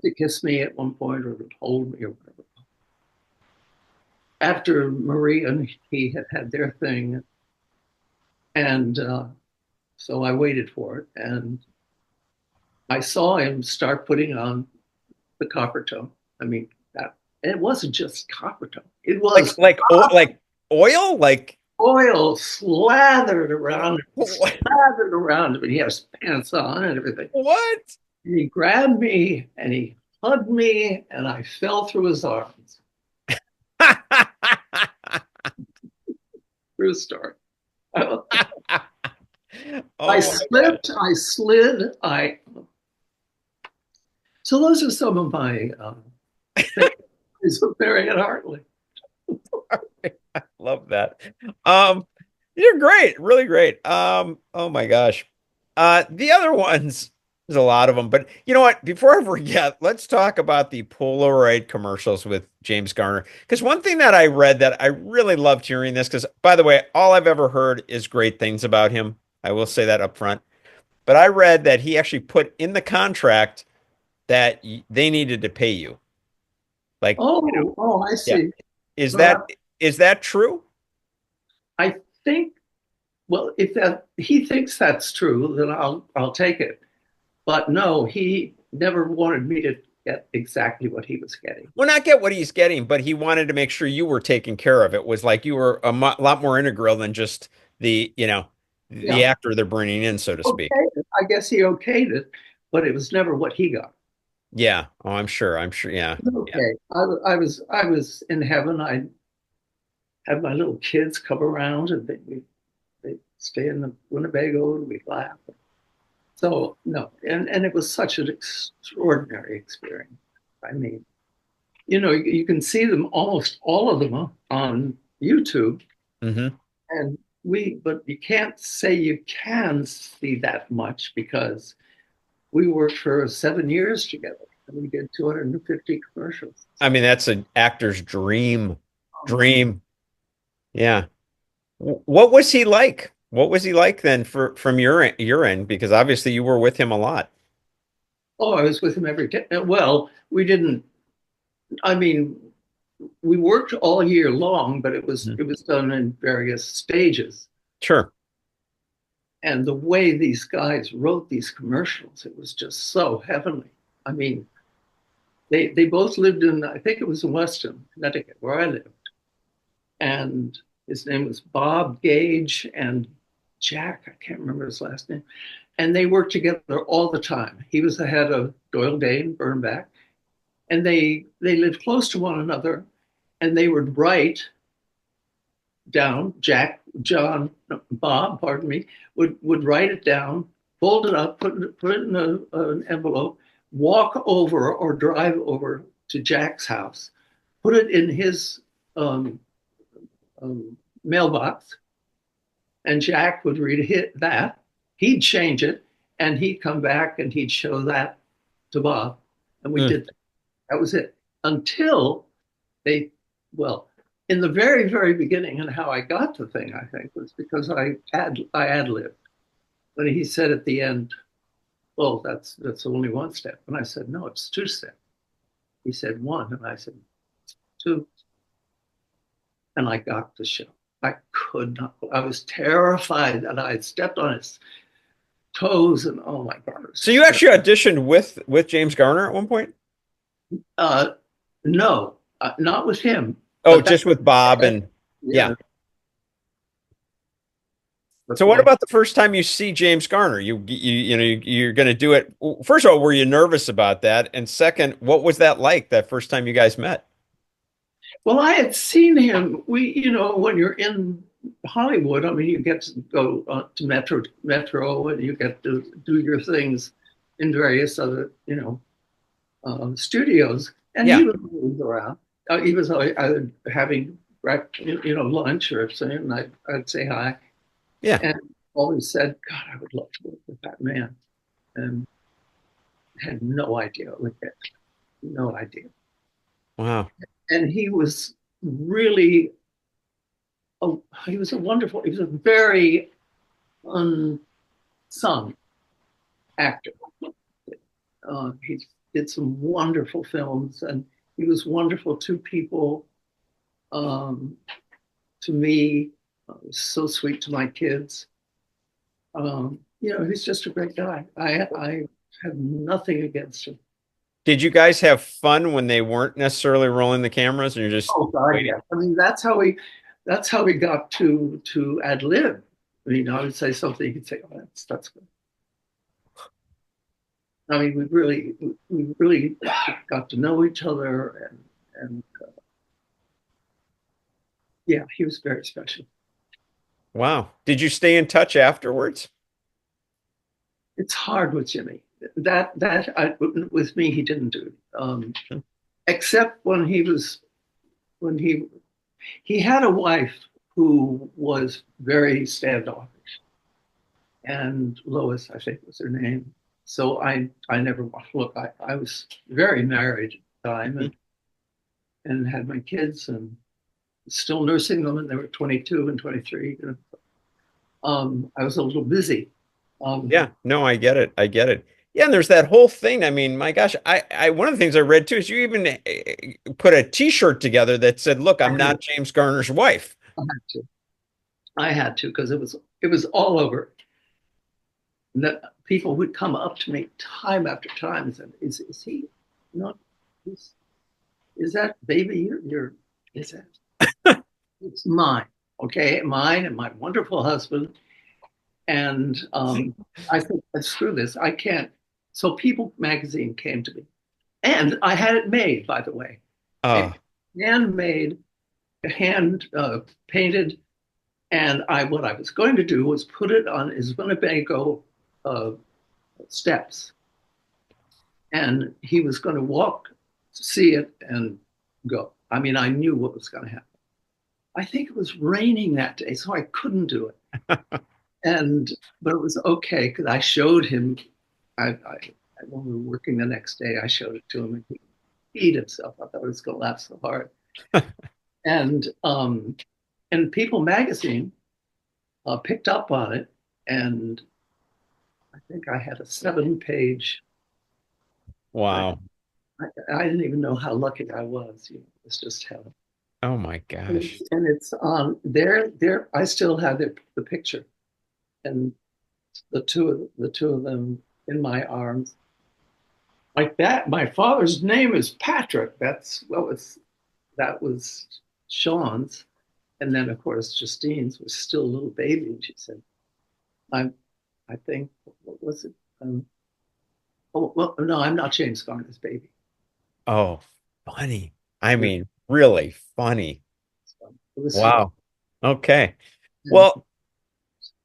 to kiss me at one point or hold me or whatever. After Marie and he had their thing, and so I waited for it, and I saw him start putting on the copper tone. I mean, it wasn't just copper tone. It was like oil, like oil slathered around him. And he had his pants on and everything. what? And he grabbed me and he hugged me, and I fell through his arms. True story. Oh, I slipped. I slid. So those are some of my things of Mariette Hartley. I love that. You're great, really great. Oh my gosh. The other ones, there's a lot of them, but you know what? Before I forget, let's talk about the Polaroid commercials with James Garner. Because one thing that I read that I really loved hearing this, because by the way, all I've ever heard is great things about him. I will say that up front. But I read that he actually put in the contract that they needed to pay you. Like, I yeah. see. Is Uh, that true? I think. Well, if that he thinks that's true, then I'll take it. But no, he never wanted me to get exactly what he was getting. Well, not get what he's getting, but he wanted to make sure you were taken care of. It was like you were a lot more integral than just the Yeah. actor they're bringing in, so to speak. Okay. I guess he okayed it, but it was never what he got. Yeah. Oh, I'm sure. I'm sure. Yeah. Yeah. Okay. I was in heaven. I had my little kids come around, and they stay in the Winnebago, and we laugh. So no, and it was such an extraordinary experience. I mean, you can see them, almost all of them, on YouTube, Hmm. and but you can't say you can see that much because we worked for 7 years together and we did 250 commercials. I mean, that's an actor's dream. Dream. Yeah. What was he like? What was he like then from your end? Because obviously you were with him a lot. Oh, I was with him every day. Well, we didn't. I mean, we worked all year long, but it was done in various stages. Sure. And the way these guys wrote these commercials, it was just so heavenly. I mean, they both lived in, I think it was in Weston, Connecticut, where I lived. And his name was Bob Gage and Jack, I can't remember his last name. And they worked together all the time. He was the head of Doyle Dane, Burnback, and they lived close to one another, and they would write down, Bob, pardon me, would write it down, fold it up, put it in an envelope, walk over or drive over to Jack's house, put it in his mailbox, and Jack would read that. He'd change it, and he'd come back and he'd show that to Bob, and we did that. That was it until they, well, in the very, very beginning, and how I got the thing, I think, was because I ad-libbed. When he said at the end, "Well, that's only one step," and I said, "No, it's two steps." He said one, and I said two, and I got the show. I could not. I was terrified that I had stepped on his toes, and oh my God. So you actually auditioned with James Garner at one point? Uh, no, not with him. Oh, But that, just with Bob and yeah. yeah, So but what boy, about the first time you see James Garner? You're going to do it. First of all, were you nervous about that? And second, what was that like that first time you guys met? well, I had seen him. When you're in Hollywood, I mean, you get to go to Metro, and you get to do your things in various other, studios. And Yeah. he was always around. He was having lunch or something, and I'd say hi, Yeah. and always said, "God, I would love to work with that man," and had no idea, like that, no idea. Wow. And he was really, he was a very unsung actor. He did some wonderful films, and he was wonderful to people, um, to me. Was so sweet to my kids. He's just a great guy. I have nothing against him. Did you guys have fun when they weren't necessarily rolling the cameras and you're just Oh God, waiting? yeah. I mean, that's how we got to ad lib. I mean, I would say something, you could say, "Oh, that's good." I mean, we really got to know each other, and yeah, he was very special. Wow. Did you stay in touch afterwards? It's hard with Jimmy. With me, he didn't do it. Except when he had a wife who was very standoffish, and Lois, I think, was her name. So I never look. I was very married at the time, and had my kids, and still nursing them, and they were 22 and 23. I was a little busy. Um, Yeah, no, I get it. I get it. Yeah, and there's that whole thing. I mean, my gosh, one of the things I read too is you even put a T-shirt together that said, "Look, I I'm not James Garner's wife." had to. I had to because it was all over. And that people would come up to me time after time and said, "Is he not? Is that baby your? Is that? It's mine, okay, mine and my wonderful husband." And I said, "Screw this, I can't." So People magazine came to me, and I had it made, by the way, Oh, handmade, hand painted. And what I was going to do was put it on his Winnebago uh, steps, and he was going to walk, see it, and go. I mean, I knew what was going to happen. I think it was raining that day, so I couldn't do it. But it was okay because I showed him. When we were working the next day, I showed it to him, and he beat himself. I thought he was going to laugh so hard. And People magazine picked up on it, and I think I had a 7-page. wow. I didn't even know how lucky I was. It was just heaven. Oh my gosh. And it's there. There, I still have the picture, and the two of them in my arms, like that. My father's name is Patrick. That was Sean's, and then of course Justine's was still a little baby, and she said, I think, what was it? Oh well, no, I'm not James Garner's baby." Oh, funny. I mean, really funny. So it was sweet. Wow. Okay. And Well,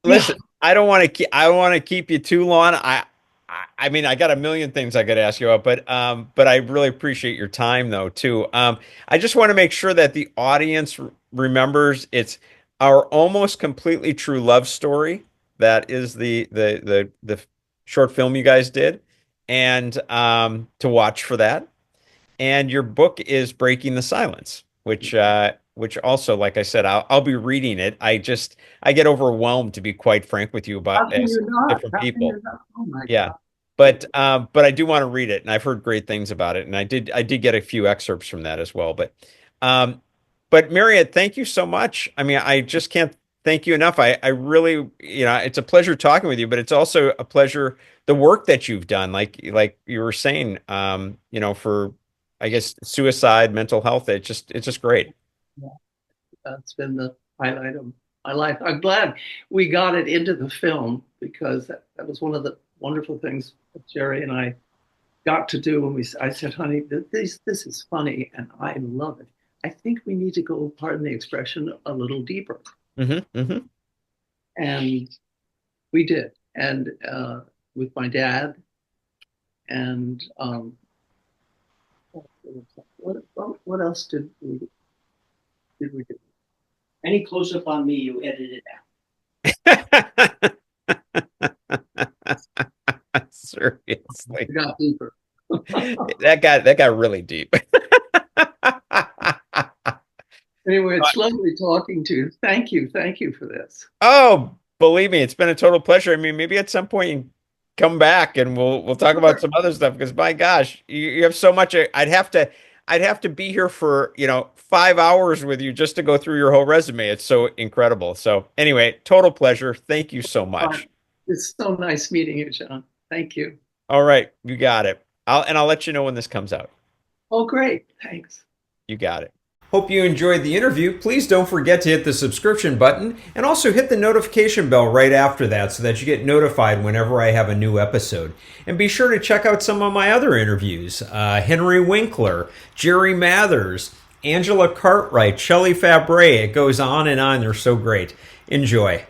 yeah, listen, I don't want to keep you too long. I mean, I got a million things I could ask you about, but I really appreciate your time though too. I just want to make sure that the audience remembers it's our almost completely true love story. That is the short film you guys did, and to watch for that. And your book is Breaking the Silence. which also, like I said, I'll be reading it. I get overwhelmed, to be quite frank with you, How about can you not? different How can people. you not? Oh my Yeah. God. But I do want to read it, and I've heard great things about it, and I did get a few excerpts from that as well. Um, but Mariette, thank you so much. I mean, I just can't thank you enough. I really, it's a pleasure talking with you, but it's also a pleasure the work that you've done, like you were saying, for I guess suicide, mental health. It's just great. Yeah, that's been the highlight of my life. I'm glad we got it into the film because that was one of the wonderful things that Jerry and I got to do when I said, honey, this is funny and I love it. I think we need to go, pardon the expression, a little deeper. Hmm. Hmm. And we did. And with my dad and what else did we do? Any close up on me, you edited Seriously, We got deeper. that got really deep. Anyway, it's lovely talking to you. Thank you. Thank you for this. Oh, believe me, it's been a total pleasure. I mean, maybe at some point you can come back and we'll talk about Sure. some other stuff, because my gosh, you have so much. I'd have to be here for 5 hours with you just to go through your whole resume. It's so incredible. So anyway, total pleasure. Thank you so much. It's so nice meeting you, John. Thank you. All right, you got it. I'll let you know when this comes out. Oh, great. Thanks. You got it. Hope you enjoyed the interview. Please don't forget to hit the subscription button and also hit the notification bell right after that so that you get notified whenever I have a new episode. And be sure to check out some of my other interviews. Henry Winkler, Jerry Mathers, Angela Cartwright, Shelley Fabre. It goes on and on. They're so great. Enjoy.